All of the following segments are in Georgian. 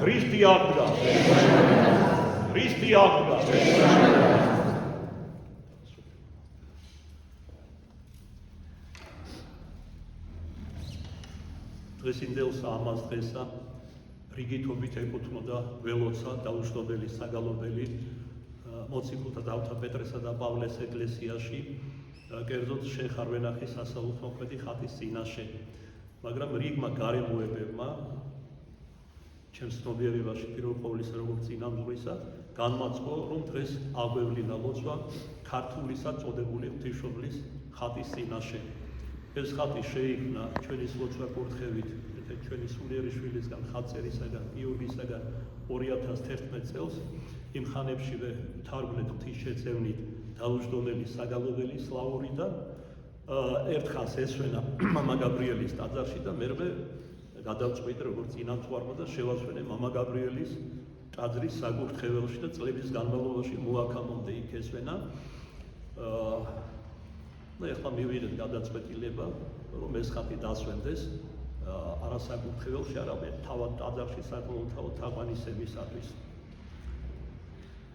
Χριστί άγγλα. Χριστί άγγλα. დღესინდელსა ამას დღესა რიგითობით ეკუთვნოდა ველოცა დაუჯდომელი საგალობელი მოციქულთა დავთა პეტრესა და პავლეს ეკლესიაში კერძოდ შენ ხარ ვენახი სასაულთმოქმედი ხატის წინაშე მაგრამ რიგმა გარემოებებმა ჩემს ცნობიერებაში პირველ ყოვლისა როგორც წინამძღვრისა განმაწყო რომ დღეს აღვევლინა ლოცვა ქართულისა წოდებული ღვთისმშობლის ხატის წინაშე ეს ხატი შეიქმნა ჩვენი ლოცვა კურთხევით ჩვენი სულიერი შვილისგან ხატწერისაგან გიორგისაგან 2011 წელს იმ ხანებშივე თარგმნეთ ღვთის შეწევნით დაუჯდომელი საგალობელი სლავურიდან ერთხანს ესვენა მამა გაბრიელის ტაძარში და მერვე გადავწყვიტე როგორც წინამძღვარმა და შევასვენე მამა გაბრიელის ტაძრის საკურთხეველში და წლების განმავლობაში მოაქამომდე იქ ესვენა და ეხლა მივიდეთ გადაწყვეტილება რომ ეს ხატი დასვენდეს არა საკურთხეველში არამედ თავად ტაძარში საკმაოდ თაყვანისებისათვის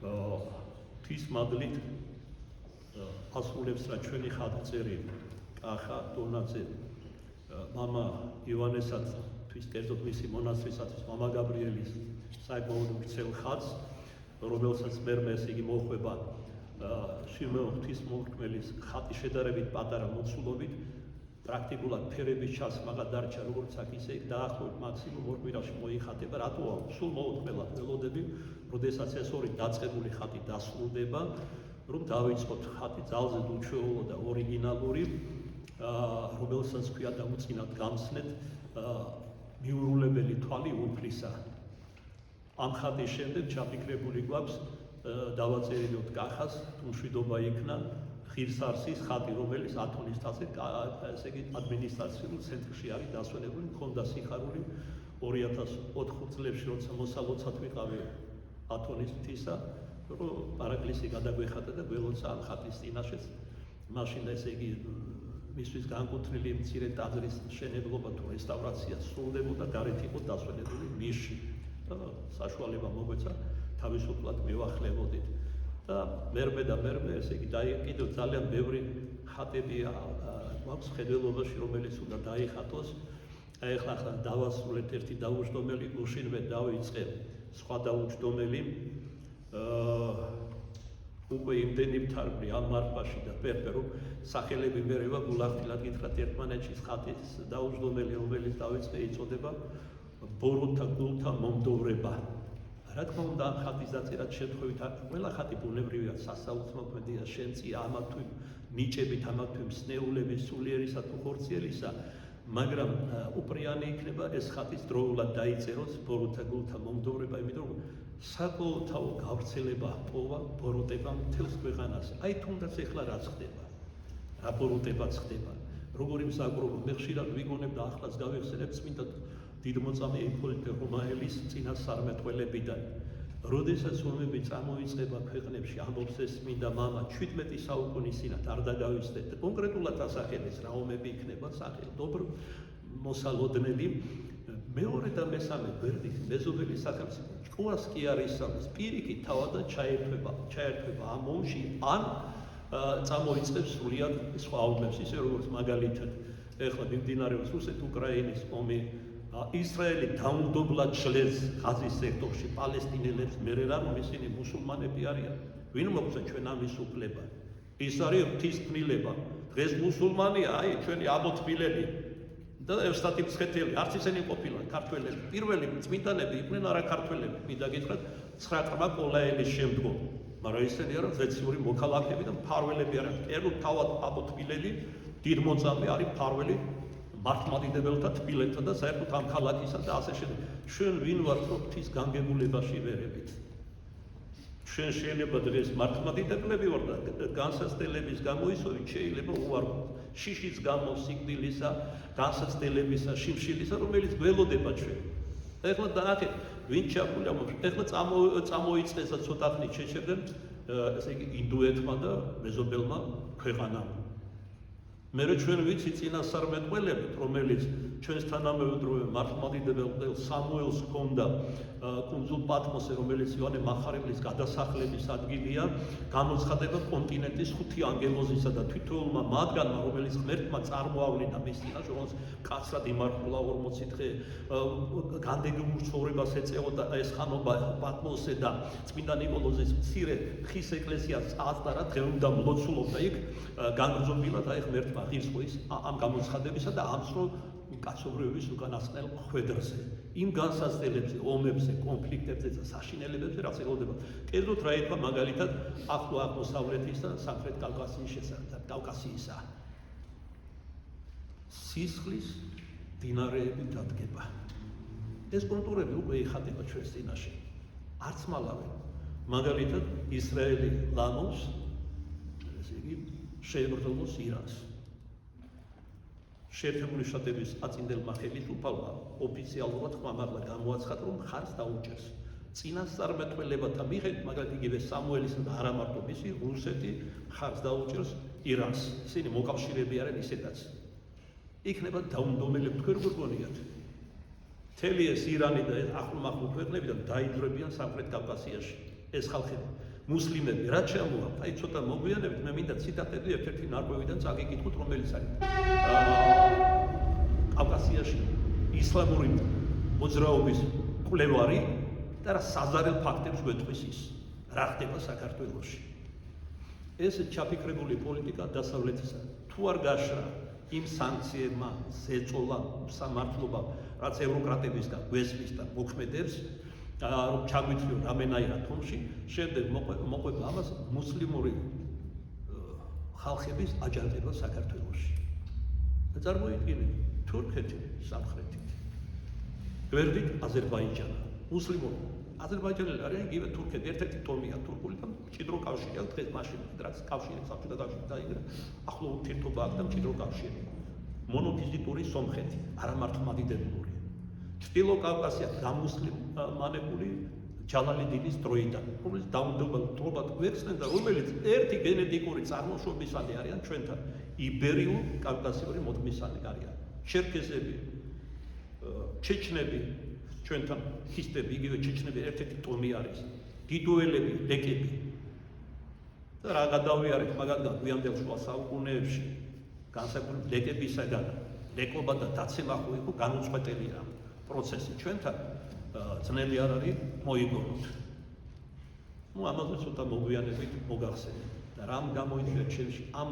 ღვთის მადლით ასრულებს რა ჩვენი ხატწერი კახა დონაძე მამა ივანესაც თვის კერძოდ მისი მონასტრისათვის მამა გაბრიელის საკმაოდ ვრცელ ხატს რომელსაც მერმე ესე იგი მოხვება შიმეონ ღვთისმოქმედის ხატის შედარებით პატარა მოცულობით პრაქტიკულად ფერების ჩასმა დარჩა როგორც აქ ისე დაახლოებით მაქსიმუმ 2 კვირაში მოიხატება რატოა სულ მოუწყება ველოდები როდესაც ეს ორი დაწყებული ხატი დასრულდება რომ დავიწყოთ ხატი ძალზე უჩვეულო და ორიგინალური რომელსაც ქვია დაუწინათ გამცნეთ მიურულებელი თვალი უფლისა ამ ხატის შემდეგ ჩაფიქრებული გვაქვს დავაწერინოთ კახას თუმშვიდობა იქნა ღირსარსის ხატი რომელიც ათონის თასზე ესე იგი ადმინისტრაციულ ცენტრში არის დასვენებული მქონდა სიხარული 2004 წლებში როცა მოსალოცად ვიყავი ათონის მთისა რომ პარაკლისი გადაგვეხატა და გველოცა ამ ხატის წინაშეც მაშინ ესე იგი მისთვის განკუთვნილი მცირე ტაძრის მშენებლობა თუ რესტავრაცია სრულდებოდა გარეთ იყო დასვენებული ნიში და საშუალება მოგვეცა თავისუფლად მივახლებოდით და მერმე ესე იგი კიდევ ძალიან ბევრი ხატები გვაქვს ხედველობაში რომელიც უნდა დაიხატოს აი ახლა დავასრულეთ ერთი დაუჯდომელი უშინვე დავიწყე სხვა დაუჯდომელი უკვე იმდენი ვთარგმნი ამ მარხვაში და პერპერო სახელები მერევა გულახდილად გითხრათ ერთმანეთში ხატის დაუჯდომელი რომელიც დავიწყე იწოდება ბოროტა გულთა მომდოვრება რა თქმა უნდა ამ ხატის დაწერად შემთხვევით ყველა ხატი ბუნებრივია სასაულთმოქმედია შემწია ამა თუ ნიჭებით ამა თუ მსნეულების სულიერისა თუ ხორციელისა მაგრამ უპრიანი იქნება ეს ხატის დროულად დაიწეროს ბოროტა გულთა მომდოვრება იმიტომ რომ საკოლოთაო გავრცელება პოვა ბოროტება მთელს ქვეყანას აი თუნდაც ეხლა რაც ხდება რა ბოროტებაც ხდება როგორი მსაკურობა მე ხშირად ვიგონებ და ახლაც გავიხსენებ წმინდა დიდმოწამე იპოლიტე რომაელის წინასწარმეტყველებიდან როდესაც ომები წამოიწყება ქვეყნებში ამბობს ეს წმინდა მამა 17 საუკუნის წინათ არ დაგავიწყდეთ კონკრეტულად ასახელეს რა ომები იქნება სახელმწიფო მოსალოდნელი მეორე და მესამე გვერდით მეზობელი სახელმწიფო ჭკუას კი არ ისწავლის პირიქით თავადაც ჩაერთვება ამ ომში ან წამოიწყებს სრულად სხვა ომებს ისე როგორც მაგალითად ეხლა მიმდინარეობს რუსეთ-უკრაინის ომი ისრაელი დაუნდობლად შლეს ღაზის სექტორში პალესტინელებს მერე რა რომ ისინი მუსულმანები არიან ვინ მოგწე ჩვენ ამის უფლება ის არის ღვთისმილება დღეს მუსულმანია აი ჩვენი აბოთბილები და ევსტათი მცხეთელი არც ისინი ყოფილან ქართველები პირველი წმინდანები იყვნენ არა ქართველები მინდა გითხრათ 9 ყმა კოლაელის შემდგომ მაგრამ ისინი არა ზეციური მოქალაქეები და მფარველები არიან ერთხელ თავად აბოთბილები დიდმოწამე არის მფარველი მართლმადიდებელთა თბილეთსა და საერთოდ ამ ქალაქისა და ასე შემდეგ. ჩვენ ვინ ვართ რომ ღვთის განგებულებაში ვერებით? ჩვენ შეიძლება დღეს მართლმადიდებლები ვართ და განსაცდელების გამოისვევით შეიძლება უარყოთ. შიშის გამო სიკვდილისა, განსაცდელებისა, შიმშილისა, რომელიც გველოდება ჩვენ. ეხლა დაახეთ, ვინ ჩაკულა მოხდა? ეხლა წამოიწყეს ცოტა ხნით შეჩერდნენ ესე იგი ინდუეთმა და მეზობელმა ქვეყანამ. მე ჩვენ ვიცი წინასწარმეტყველებით, რომელიც ჩვენს თანამედროვე მართლმადიდებელ სამუელს ჰქონდა კუნძულ პატმოსზე, რომელიც იოანე მახარებლის გადასახლების ადგილია, გამოცხადება კონტინენტის 5 ანგელოზისა და თითოეულმა მათგანმა, რომელიც ღმერთმა წარმოავლინა მის წინაშე, რომელს კაცრად იმართულა 40 დღე, განდეგილ ცხოვრებას ეწეოდა ეს ხანობა პატმოსზე და წმინდა ნიკოლოზის მცირე ხის ეკლესიას წააწარა, დღე უნდა მლოცულობდა იქ განგრძობილად აი ღმერთმა ღირსხვის ამ გამოცხადებისა და ამსრო კაცობრიობის უკანასკნელ ხვედრზე, იმ განსაცდელებზე, ომებზე, კონფლიქტებზე და საშინელებებზე, რაც ელოდება. კერძოდ რა ითქვა მაგალითად ახლო აღმოსავლეთის და სამხრეთ კავკასიის შესახებ, კავკასიისა. სისხლის დინარეები დადგება. ეს კონტურები უკვე იხატება ჩვენს წინაშე. არც მალავე. მაგალითად ისრაელი ლამოს, ესე იგი შეებრძოლოს ირანს. შეერთებული შტატების აწინდელმა ხელისუფალმა ოფიციალურად ხმამაღლა გამოაცხადა, რომ მხარს დაუჭერს. წინასწარმეტყველებათა მიხედვით, მაგალითად იგივე სამუელისა და არა მარტო მისი რუსეთი მხარს დაუჭერს ირანს. ისინი მოკავშირეები არიან ისედაც. იქნება დაუნდომელები, თქვენ როგორ გონიათ? მთელი ეს ირანი და ახლომახლო ქვეყნებიდან დაიძრებიან სამხრეთ კავკასიაში ეს ხალხები. მუსლიმები რაც შემოაქვთ, აი ცოტა მოგვიანებით მე მინდა ციტატები ერთ-ერთი ნარკვევიდან წაგიკითხოთ, რომელიც არის კავკასიაში ისლამური მოძრაობის კვლევარი და რა საზარელ ფაქტებს გვეტყვის ის, რა ხდება საქართველოში. ეს ჩაფიქრებული პოლიტიკა დასავლეთისა თუ არ გაშრა იმ სანქციებმა, ზეწოლა, სამართლობა, რაც ევროკრატებისგან გვესმის და მოქმედებს, რომ ჩაგვიწვიო რამენაირად ომში, შემდეგ მოყვება ამას მუსლიმური ხალხების აჯანყება საქართველოში. წარმოიდგინეთ, თურქეთი სამხრეთით, გვერდით აზერბაიჯანი, მუსლიმური. აზერბაიჯანელი არიან იგივე თურქები, ერთ-ერთი ტომია თურქული და მჭიდრო კავშირი აქვს დღეს მაშინ, რაც კავშირი საბჭოთა კავშირი დაიგრა, ახლო ურთიერთობა აქვს და მჭიდრო კავშირი. მონოფიზიტური სომხეთი, არა მართლმადიდებლური. ჩრდილო კავკასია გამუსლიმანებული ჯალალიდინის დროიდან, რომელიც დაუნდობელად გვეხსნენ და რომელიც ერთი გენეტიკური წარმოშობისანი არიან ჩვენთან, იბერიულ კავკასიური მოდგმისანი არიან. ჩერქეზები, ჩეჩნები, ჩვენთან ხისტები, იგივე ჩეჩნები ერთ-ერთი ტომი არის. დიდოელები, ლეკები. და რა გადავიარეთ მაგალითად გვიანდელ შუა საუკუნეებში, განსაკუთრებით ლეკებისაგან, ლეკობა და დაცემა ხო იყო განუწყვეტელი რამ. პროცესი ჩვენთან ძნელი არ არის მოიგონოთ. ამაზე ცოტა მოგვიანებით მოგახსენეთ და რამ გამოიწვია ჩვენში ამ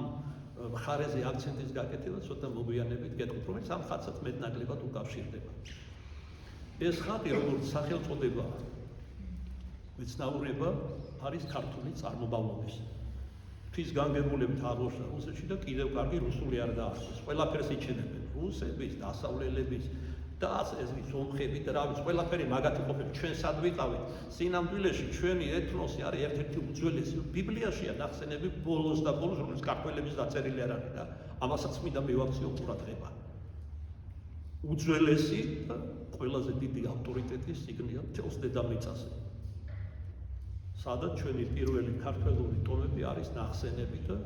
მხარეზე აქცენტის გაკეთება ცოტა მოგვიანებით გეტყვით, რომელიც ამ ხალხსაც მეტნაკლებად უკავშირდება. ეს ხალხი როგორც სახელწოდება მეცნაურება არის ქართული წარმომავლობის. თვის განგებულებით აღოშა რუსეთში და კიდევ კარგი რუსული არ დაასწრეს. ყველაფერს იჩენებენ რუსების, დასავლელების და ეს სომხები და რავის ყველაფერი მაგათი ყოფილი ჩვენ სად ვიყავით სინამდვილეში ჩვენი ეთნოსი არის ერთ-ერთი უძველესი ბიბლიაშია ნახსენები ბოლოს და ბოლოს რომელიც ქართველების დაწერილი არ არის და ამასაც მინდა მივაქციო ყურადღება უძველესი და ყველაზე დიდი ავტორიტეტის სიგნია მთელს დედამიწაზე სადაც ჩვენი პირველი ქართველური ტომები არის ნახსენები და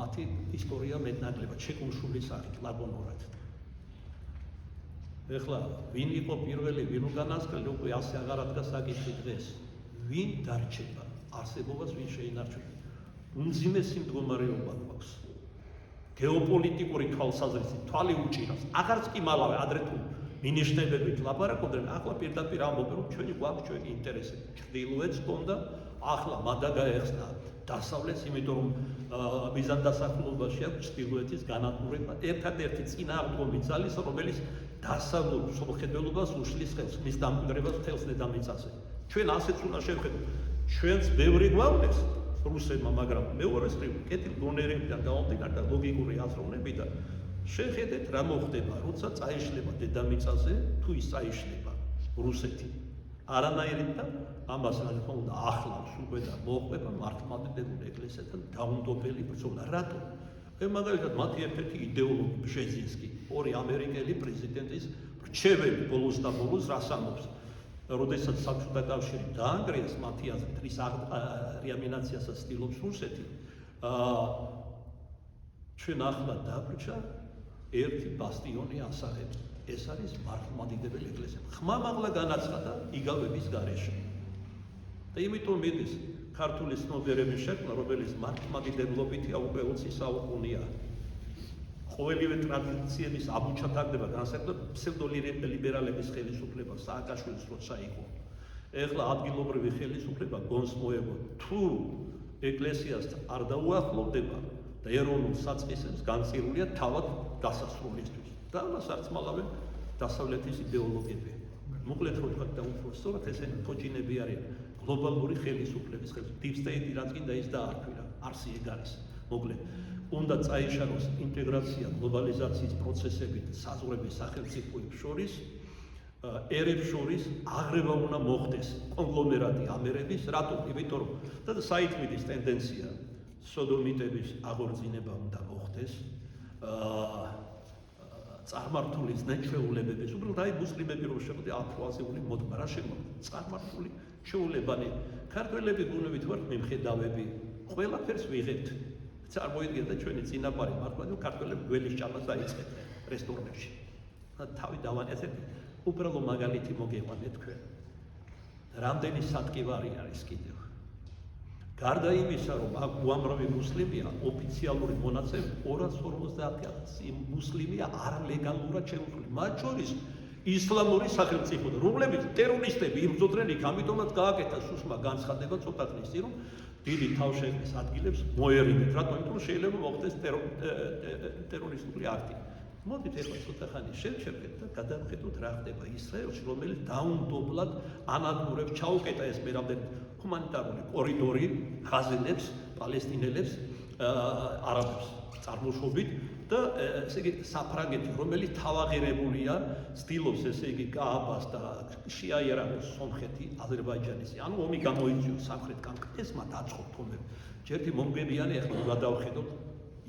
მათი ისტორია მეტნაკლებად შეკუმშული სახით ლაგონურად ეხლა ვინ იყო პირველი, ვინ უკანასკნელი, უკვე ასე აღარ ადგას საკითხი დღეს. ვინ დარჩება არსებობას, ვინ შეინარჩუნებს. უმძიმესი მდგომარეობა გვაქვს. გეოპოლიტიკური თვალსაზრისით თვალი უჭირავს. აღარც კი მალავე ადრე თუ მინიშნებებით ლაპარაკობდნენ, ახლა პირდაპირ ამბობენ, რომ ჩვენი გვაქვს ჩვენი ინტერესები. ჩრდილოეთს ჰქონდა, ახლა მადა გაეხსნა დასავლეთს, იმიტომ რომ მიზანდასახულობაში აქვს ჩრდილოეთის განადგურება. ერთადერთი წინააღმდეგობი ძალის, რომელიც დასავლურ სამხედროებას უშლის ხელს მის დამკვიდრებას მთელს დედამიწაზე. ჩვენ ასეც უნდა შევხედოთ. ჩვენც ბევრი გვაქვს რუსებმა, მაგრამ მეორეს მხრივ კეთილ გონერებიდან გამომდინარე და ლოგიკური აზროვნებიდან შეხედეთ რა მოხდება, როცა წაიშლება დედამიწაზე, თუ ის წაიშლება რუსეთი. არანაირი და ამას რა თქმა უნდა ახლავს უკვე და მოყვება მართლმადიდებლურ ეკლესიასთან დაუნდობელი ბრძოლა. რატო? მაგალითად მათი ერთ-ერთი იდეოლოგი ბჟეზინსკი, ორი ამერიკელი პრეზიდენტის რჩეველი ბოლოს და ბოლოს რას ამბობს? როდესაც საბჭოთა კავშირი დაანგრიეს მათი აზრით, რის რეამინაციასაც ცდილობს რუსეთი, ჩვენ ახლა დაბრჩა ერთი ბასტიონი ასაღები. ეს არის მართლმადიდებელი ეკლესია. ხმამაღლა განაცხადა იგავების გარეშე. და იმიტომ მიდის ქართული ცნობიერების შექმნა, რომელიც მართლმადიდებლობითი უკვე 20 საუკუნეა. ყოველივე ტრადიციების აბუჩათაგდება განსაკუთრებით ფსევდოლიბერალების ხელისუფლება სააკაშვილის როცა იყო. ეხლა ადგილობრივი ხელისუფლება გონს მოეგო თუ ეკლესიას არ დაუახლოვდება და ეროვნულ საწყისებს განწირულია თავად დასასრულისთვის. და ამას არწმალავენ დასავლეთის იდეოლოგები. მოკლედ რო ვთქვათ და უფრო სწორად ესენი თოჯინები არიან გლობალური ხელისუფლების deep state რაც კიდე ის დაარქვია, არსი ეგ არის. მოკლედ უნდა წაიშალოს ინტეგრაცია გლობალიზაციის პროცესებით საზღვრების სახელმწიფოებს შორის, ერებს შორის აღრევა უნდა მოხდეს კონგლომერატი ამერების, რატომ? იმიტომ რომ და საითმიდის ტენდენცია სოდომიტების აღორძინება უნდა მოხდეს, წარმართული ზნეჩვეულებების, უბრალოდ აი მუსლიმები რომ შეხვდე აფროაზიული მოდგმა რა შემოგვიყვება, წარმართული ჩვეულებანი, ქართველები გუნებით ვართ მიმხედავები, ყველაფერს ვიღებთ. წარმოიდგინეთ ჩვენი წინაპარი მართლმადიდებლები ქართველები გველის ჭამას დაიწყებდნენ რესტორნებში. თავი დავანეცებთ, უბრალო მაგალითი მოგეყვანეთ თქვენ. რამდენი სატკივარი არის კიდევ. გარდა იმისა, რომ აქ უამრავი მუსლიმია, ოფიციალური მონაცემებით 250 მუსლიმია არალეგალურად შემოსული. მათ შორის ისლამური სახელმწიფო, რომლებიც ტერორისტები იბრძოდნენ იქ, ამიტომაც გააკეთა სუსმა განცხადება ცოტა ხნის წინ, რომ დიდი თავშეყრის ადგილებს მოერიდეთ. რატომ? იმიტომ რომ შეიძლება მოხდეს ტერორისტული აქტი. მოდით ეხლა ცოტა ხანი შევჩერდეთ და გადავხედოთ რა ხდება ისრაელში, რომელიც დაუნდობლად ანადგურებს, ჩაუკეტა ეს მერამდენი ჰუმანიტარული კორიდორი ღაზელებს, პალესტინელებს, არაბებს წარმოშობით და ესე იგი საფრანგეთი, რომელიც თავაღირებულია, ცდილობს ესე იგი გააბას და შეაიარაღოს სომხეთი, აზერბაიჯანის. ანუ ომი გამოიწვიოს სამხრეთ კავკასიასმა დაწყოთ თომე. ჯერთი მომგებიანი ახლა გადავხედოთ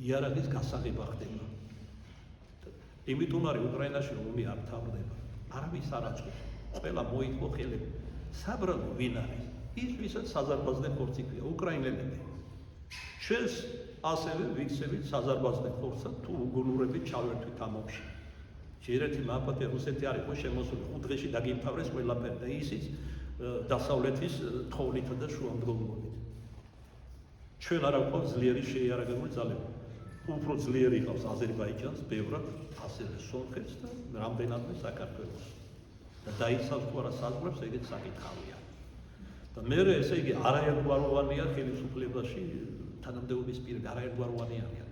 იარაღის გასაღება ხდება. იმიტომ არის უკრაინაში ომი არ თავდება. არავის არ აწყვეტს. ყველა მოითხოვ ხელები. საბრალო ვინ არის? ის ვისაც საზარბაზნე ხორცი ქვია, უკრაინელები. ჩვენს ასევე ვიქცევით საზარბაზნე ხორცსა თუ უგუნურებით ჩავერთვით ამ ომში. ჯერეთი მაპატე რუსეთი არ იყო შემოსული 5 დღეში დაგიმთავრეს ყველაფერი და ისიც დასავლეთის თხოვნითა და შუამდგომლობით. ჩვენ არ გვყავს ძლიერი შეიარაღებული ძალები. უფრო ძლიერი ყავს აზერბაიჯანს, ბევრად, ასევე სომხეთს და რამდენადმე საქართველოს. და დაიცავს თუ არა საზღვრებს, ეგეც საკითხავია. და მე ესე იგი არაერთგვაროვანია ხელისუფლებაში თანამდებობის პირები არაერთგვაროვანი არიან.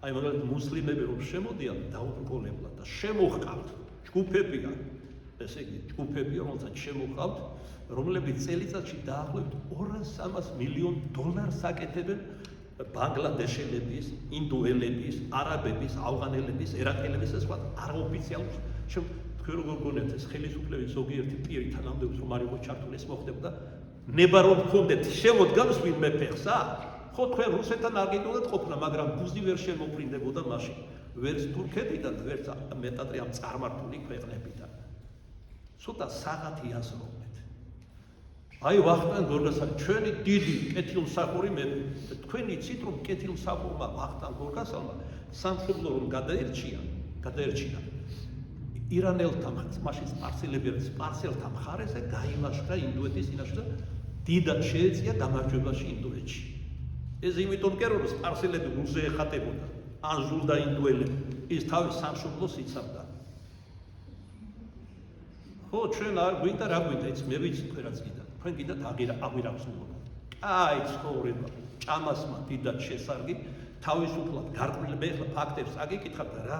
აი მაგალითად მუსლიმები რომ შემოდიან დაუბრკოლებლად და შემოჰყავთ ჯგუფებია, ესე იგი ჯგუფებია, რომელსაც შემოჰყავთ, რომლებიც წელიწადში დაახლოებით 200-300 მილიონ დოლარს აკეთებენ ბანგლადეშელების, ინდუელების, არაბების, ავღანელების, ერაყელების და სხვა არაოფიციალურ თქვენ როგორ გონიათ ეს ხელისუფლების ზოგიერთი პირი თანამდებობს რომ არ იყო ჩართული ეს მოხდებოდა ნება რომ გქონდეთ შემოდგამს ვინმე ფეხსა ხო თქვენ რუსეთთან არ გეკონდათ ყოფნა მაგრამ ბუზი ვერ შემოფრინდებოდა მაშინ ვერც თურქეთიდან ვერც მეტად ამ წარმართული ქვეყნებიდან ცოტა საღათი ასრობთ აი ვახტანგ გორგასალი ჩვენი დიდი კეთილმსახური მე თქვენ იცით რომ კეთილმსახურმა ვახტანგ გორგასალმა სამშობლო რომ გადაერჩია ირანელთან მაშინ სპარსელთა მხარეზე გაილაშქრა ინდოეთის წინაშე და დიდად შეეწია გამარჯვებაში ინდოეთში. ეს იმიტომ კი რომ სპარსელები რუსზე ეხატებოდა, ან ზულდა ინდოელები, ის თავის სამშობლოს იცავდა. ხო, ჩვენ არ გვინდა რა გვინდა, ის მე ვიცი თქვენ რაც გინდა. თქვენ გინდათ აგვირაცხნილობა. აი, ცხოვრება, ჭამასმა დიდად შესარგი თავისუფლად გარკვეული ახლა ფაქტებს აგიკითხავთ და რა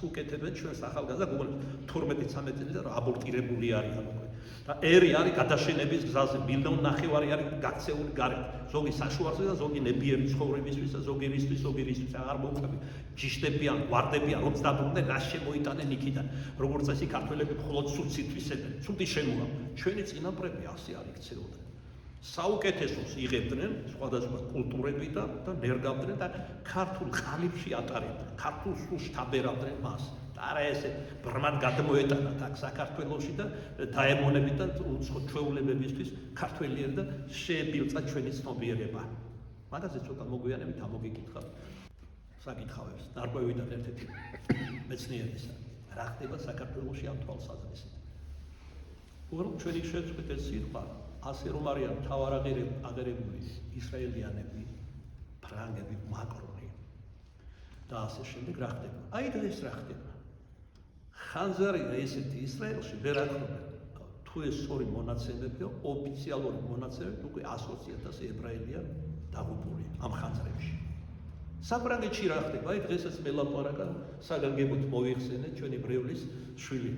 უკეთებენ ჩვენს ახალგაზრდა გოგონებს 12-13 წელი და აბორტირებული არიან უკვე და ერი არის გადაშენების გზაზე მილიონი ნახევარი არის გაქცეული გარეთ ზოგი საშუალზე და ზოგი ნებიერი ცხოვრებისთვის და ზოგი რისთვის აღარ მოუყვები ჯიშდებიან ვარდებიან რომ დაბრუნდნენ რა შემოიტანენ იქიდან როგორც წესი ქართველები მხოლოდ სულცით ვისებენ ცუდი შემოვა ჩვენი წინაპრები ასე არ იქცეოდნენ საუკეთესოს იღებდნენ სხვადასხვა კულტურებიდან და ნერგავდნენ და ქართულ ყალიბში ატარებდნენ, ქართულ სულს შთაბერავდნენ მას. და არა ესე ბრმად გადმოეტანათ აქ საქართველოში და დაემონებიდან უცხო ჩვეულებებისთვის ქართველიერ და შეებილწა ჩვენი ცნობიერება. მაგაზე ცოტა მოგვიანებით ამოგიკითხავთ. საკითხავებს, ნარკვევიდან ერთ-ერთი მეცნიერისა. რა ხდება საქართველოში ამ თვალსაზრისით? უბრალოდ ჩვენი შეწყვეტილ სიტყვა, ასე რომ არიან მთავარაღერებული ისრაელიანები, ფრანგები, მაკრონი და ასე შემდეგ რა ხდება? აი დღეს რა ხდება? ხანძარი და ესეთი ისრაელში ვერ აკრობენ. თუ ეს სწორი მონაცემებია, ოფიციალური მონაცემები უკვე 120,000 ებრაელია დაღუპული ამ ხანძრებში. საფრანგეთში რა ხდება? აი დღესაც მელაპარაკა საგანგებოდ მოიხსენე ჩვენი ბრევლის შვილი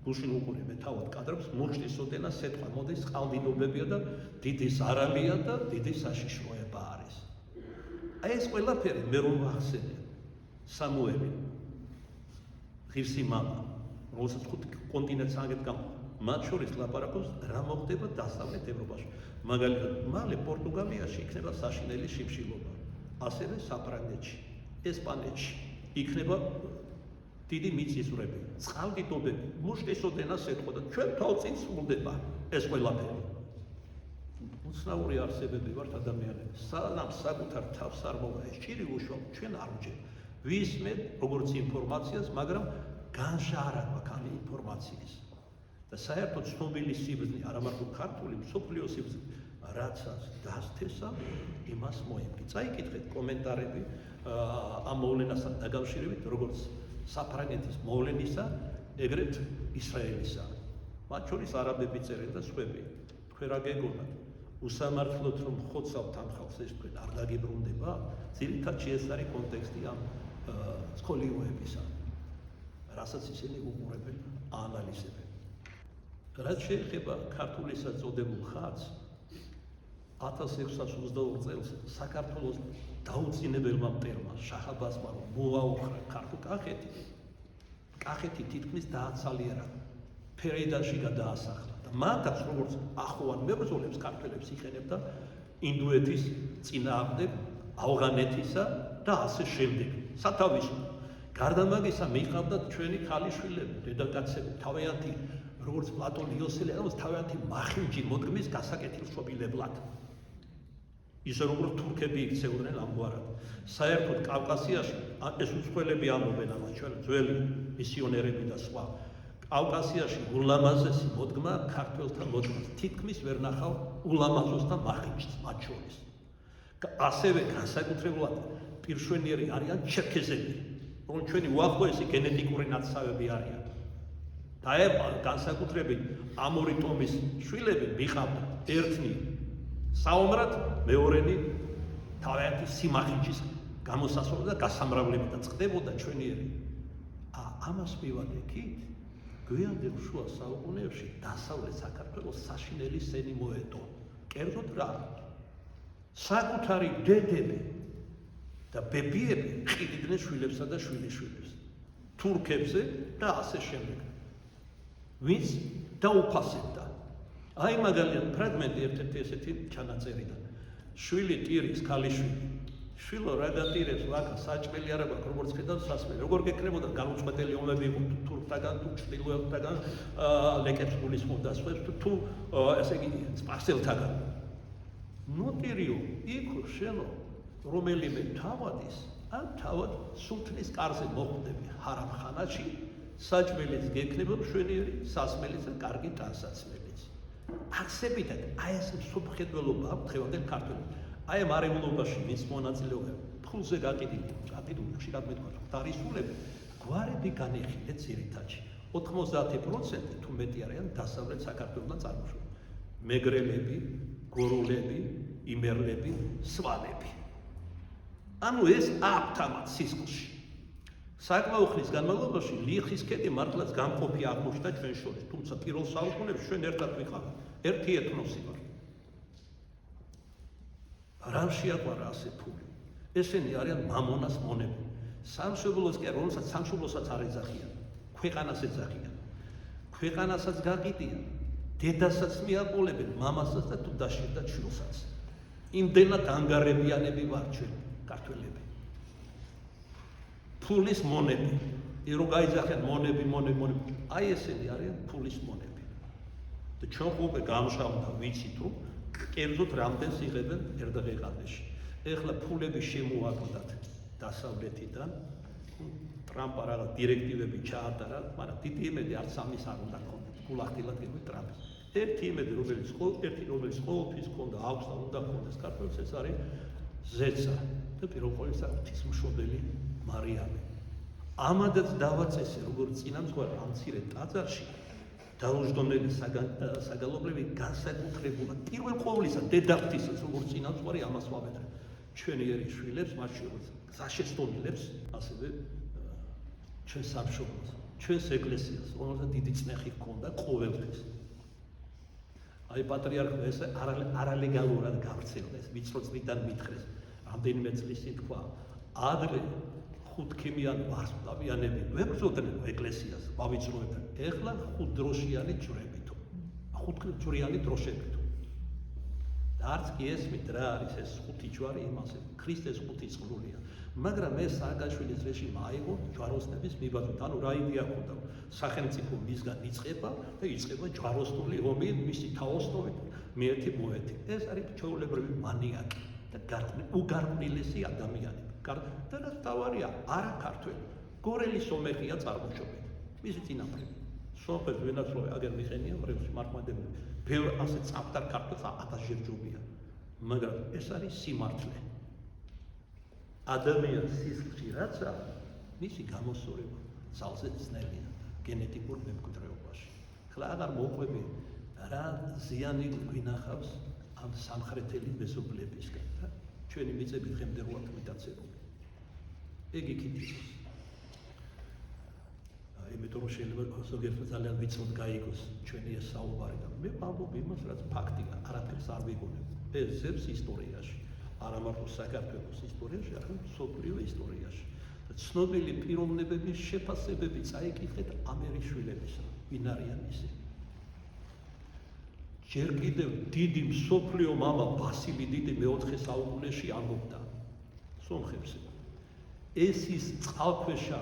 გუშინ უყურე მე თავად კადრებს მუშტის ოდენა სეტყვა მოდის ყალბინობებია და დიდი ზარალია და დიდი საშიშროება არის. აი ეს ყველაფერი მე რომ ვახსენე სამუელი ღირსი მამა რომელსაც ხუთ კონტინენტს ანგეთგან მათ შორის ლაპარაკობს რა მოხდება დასავლეთ ევროპაში. მაგალითად მალე პორტუგალიაში იქნება საშინელი შიმშილობა. ასევე საფრანგეთში, ესპანეთში იქნება დიდი მიწისძვრები, წყალდიდობები, მუშტის ოდენას ეთყვა და ჩვენ თვალწინ სრულდება ეს ყველაფერი. უცნაური არსებები ვართ ადამიანები. სანამ საკუთარ თავს არ მოვა ეს ჭირი უშუალოდ ჩვენ არ ვჭირ. ვისმენ როგორც ინფორმაციას, მაგრამ განშა არ აქვს ამ ინფორმაციის. და საერთოდ ცნობილი სიბრძნე, არა მარტო ქართული, მსოფლიო სიბრძნე, რაცაც დასთესა, იმას მოიგე. წაიკითხეთ კომენტარები ამ მოვლენასთან დაკავშირებით, როგორც საფრანგეთის მოვლენისა, ეგრეთ ისრაელისა. მათ შორის არაბები წერენ და სხვები. თქვენ რა გეგონათ? უსამართლოდ რომ ხოცავთ ამ ხალხს ეს თქვენ არ დაგიბრუნდება? ძირითადად ეს არის კონტექსტი ამ სკოლიოებისა. რასაც ისინი უყურებენ, აანალიზებენ. რაც შეეხება ქართული საწოდებულ ხაზს 1622 წელს საქართველოს დაუწინებელმა მტერმა შაჰ-აბასმა მოაოხრა ქართულ კახეთი თითქმის დააცალიერა, ფერეიდანში გადაასახლა და მათაც როგორც ახოვან მებრძოლებს ქართველებს იყენებდა ინდუეთის წინააღმდეგ, ავღანეთისა და ასე შემდეგ. სათავისო გარდა მაგისა მიჰყავდათ ჩვენი ქალიშვილები, დედაკაცები, თავიანთი როგორც პლატონ იოსელი, როგორც თავიანთი მახინჯი მოდგმის გასაკეთილშობილებლად. ისე როგორც თურქები იქცეოდნენ ამგვარად. საერთოდ კავკასიაში ეს უცხოელები ამობენ ამას ჩვენ ძველი მისიონერები და სხვა. კავკასიაში ულამაზესი მოდგმა ქართველთა მოდგმას. თითქმის ვერ ნახავ ულამაზოს და მახინჯს მათ შორის. ასევე განსაკუთრებულად პირშვენიერი არიან ჩერქეზები, რომ ჩვენი უახლოესი გენეტიკური ნაცავები არიან. და განსაკუთრებით ამორი ტომის შვილები მიყავდა ერთნი საომრად, მეორენი თავიანთი სიმახინჯის გამოსასწორებლად და გასამრავლებლად და წყდებოდა ჩვენიერი. ამას მივაგებთ, გვიანდელ შუა საუკუნეებში დასავლეთ საქართველოს საშინელი სენი მოედო. კერძოდ რა? საკუთარი დედები და ბებიები ყიდიდნენ შვილებსა და შვილიშვილებს. თურქებზე და ასე შემდეგ. ვინც დაუფასებდა. აი მაგალითად ფრაგმენტი ერთ-ერთი ესეთი ჩანაწერიდან. შვილი ტირის ქალიშვილი. შვილო რა დატირებს ვაკა საჭმელი არა გვაქვს როგორც ხედავ სასმელი. როგორ გეკრებოდა განუწყვეტელი ომები იყო თურქთაგან, თუ ჩრდილოეთთაგან, ლეკებს გულისხმობდა სხვებს თუ ესე იგი სპარსელთაგან. ნოტირიო იქ შენო რომელიმე თავადის ან თავად სულთნის კარზე მოხვდები ჰარამხანაში საჭმელიც გექნება მშვენიერი, სასმელიც და კარგი ტანსაცმელიც. აქცებითად აი ეს მსოფლმხედველობა აქვს დღევანდელ ქართველებს. აი ამ არეულობაში მის მონაწილეობენ ფულზე გაკიდული ხშირად მეთქვა ხთარისულები გვარები განეხილეთ ძირითადში 90% თუ მეტი არიან დასავლეთ საქართველოსთან წარმოშობილი. მეგრელები, გორულები, იმერლები, სვანები. ანუ ეს აფთამად სისხლში. საკმაო ხნის განმავლობაში ლიხის ქედი მართლაც გამყოფი აღმოჩნდა ჩვენ შორის, თუმცა პირველ საუკუნეებში ჩვენ ერთად ვიყავით, ერთი ეთნოსი ვართ. რამ შეაყვარა ასე ფული? ესენი არიან მამონას მონები. სამშობლოს კი რომელსაც სამშობლოსაც არ ეძახიან, ქვეყანას ეძახიან. ქვეყანასაც გაყიდიან, დედასაც მიაყოლებენ, მამასაც და თუ დაშერდა შვილსაც. იმდენად ანგარებიანები ვართ ჩვენ ქართველები. ფულის მონები, რო გაიძახიან მონები, აი ესენი არიან ფულის მონები. და ჩვენ უკვე გამშავდა ვიცით რომ კერძოდ რამდენს იღებენ ერთ დღეყადეში. ეხლა ფულები შემოაკლდათ დასავლეთიდან ტრამპა რაღაც დირექტივები ჩაატარა, მაგრამ დიდი იმედი არც ამის არ უნდა ქონდეს, გულახდილად გიგო ტრამპის. ერთი იმედი, რომელიც ყოველთვის ქონდა, აქვს და უნდა ქონდეს საქართველოს, ეს არის ზეცა და პირველ ყოვლისა ღვთისმშობელი მარიამი. ამადაც დავაწესე, როგორც წინამძღვარი ამ მცირე ტაძარში დაუჯდომელი საგალობლები განსაკუთრებულად პირველ ყოვლისა დედაღვთისაც როგორც წინამძღვარი ამას ვაბედრე. ჩვენი ერისშვილებს, მათ შორის გზაშესტომილებს, ასევე ჩვენს სამშობლოს, ჩვენს ეკლესიას, რომელსაც დიდი წნეხი ჰქონდა ყოველთვის. აი პატრიარქმა ეს არალეგალურად გავრცელდა, ეს ვიწრო წლიდან მითხრეს, რამდენიმე წლის თქვა, ადრე ხუთქიმიან ვარსკვლავიანები ვებრძოდნენ ეკლესიას, ვავიწროებდნენ, ეხლა ხუთდროშიანი ჯვრებითო, ხუთჯვრიანი დროშებითო. და არც კი ესმით რა არის ეს ხუთი ჯვარი იმას, ქრისტეს ხუთი წყლულია. მაგრამ ეს სააკაშვილის რეჟიმმა აიღო ჯვაროსნების მიბაძვით, ანუ რა იდეა ჰქონდა, სახელმწიფო მისგან იწყება და იწყება ჯვაროსნული ომი მისი თაოსნობით მეერთი მოერთი. ეს არის ჩვეულებრივი მანიაკი და უგარყვნილესი ადამიანები. და რაც თავარია, არა ქართველი, გორელი სომეხია წარმოშობით. მისი წინაპრები. სომხებს ვენაცვლავე აგერ მიხენია, მრევლში მართლმადიდებლები. ბევრ ასე წამტარ ქართველს 1000 ჯერჯობია. მაგრამ ეს არის სიმართლე. ადამიანის სისხლში რაც არის, მისი გამოსწორება ძალზე ძნელია გენეტიკურ მემკვიდრეობაში. ხლა აღარ მოყვები რა ზიანი გვინახავს ამ სამხრეთელი მეზობლებისგან და ჩვენი მიწები დღემდე როა მიტაცებული. ეგ იქით იყოს. იმიტომ რომ შეიძლება ზოგიერთ ძალიან ვიცოდ გაიგოს ჩვენი ეს საუბარი და მე ვამბობ იმას, რაც ფაქტია, არაფერს არ ვიგონებ. ეს ზებს ისტორიაში, არა მარტო საქართველოს ისტორიაში, არამედ მსოფლიო ისტორიაში. ცნობილი პიროვნებების შეფასებები წაიკითხეთ ამერიშვილებისა, ვინ არიან ისინი. ჯერ კიდევ დიდი მსოფლიო მამა ბასილი დიდი მე-4 საუკუნეში ამბობდა სომხებს. ეს ის წყალქვეშა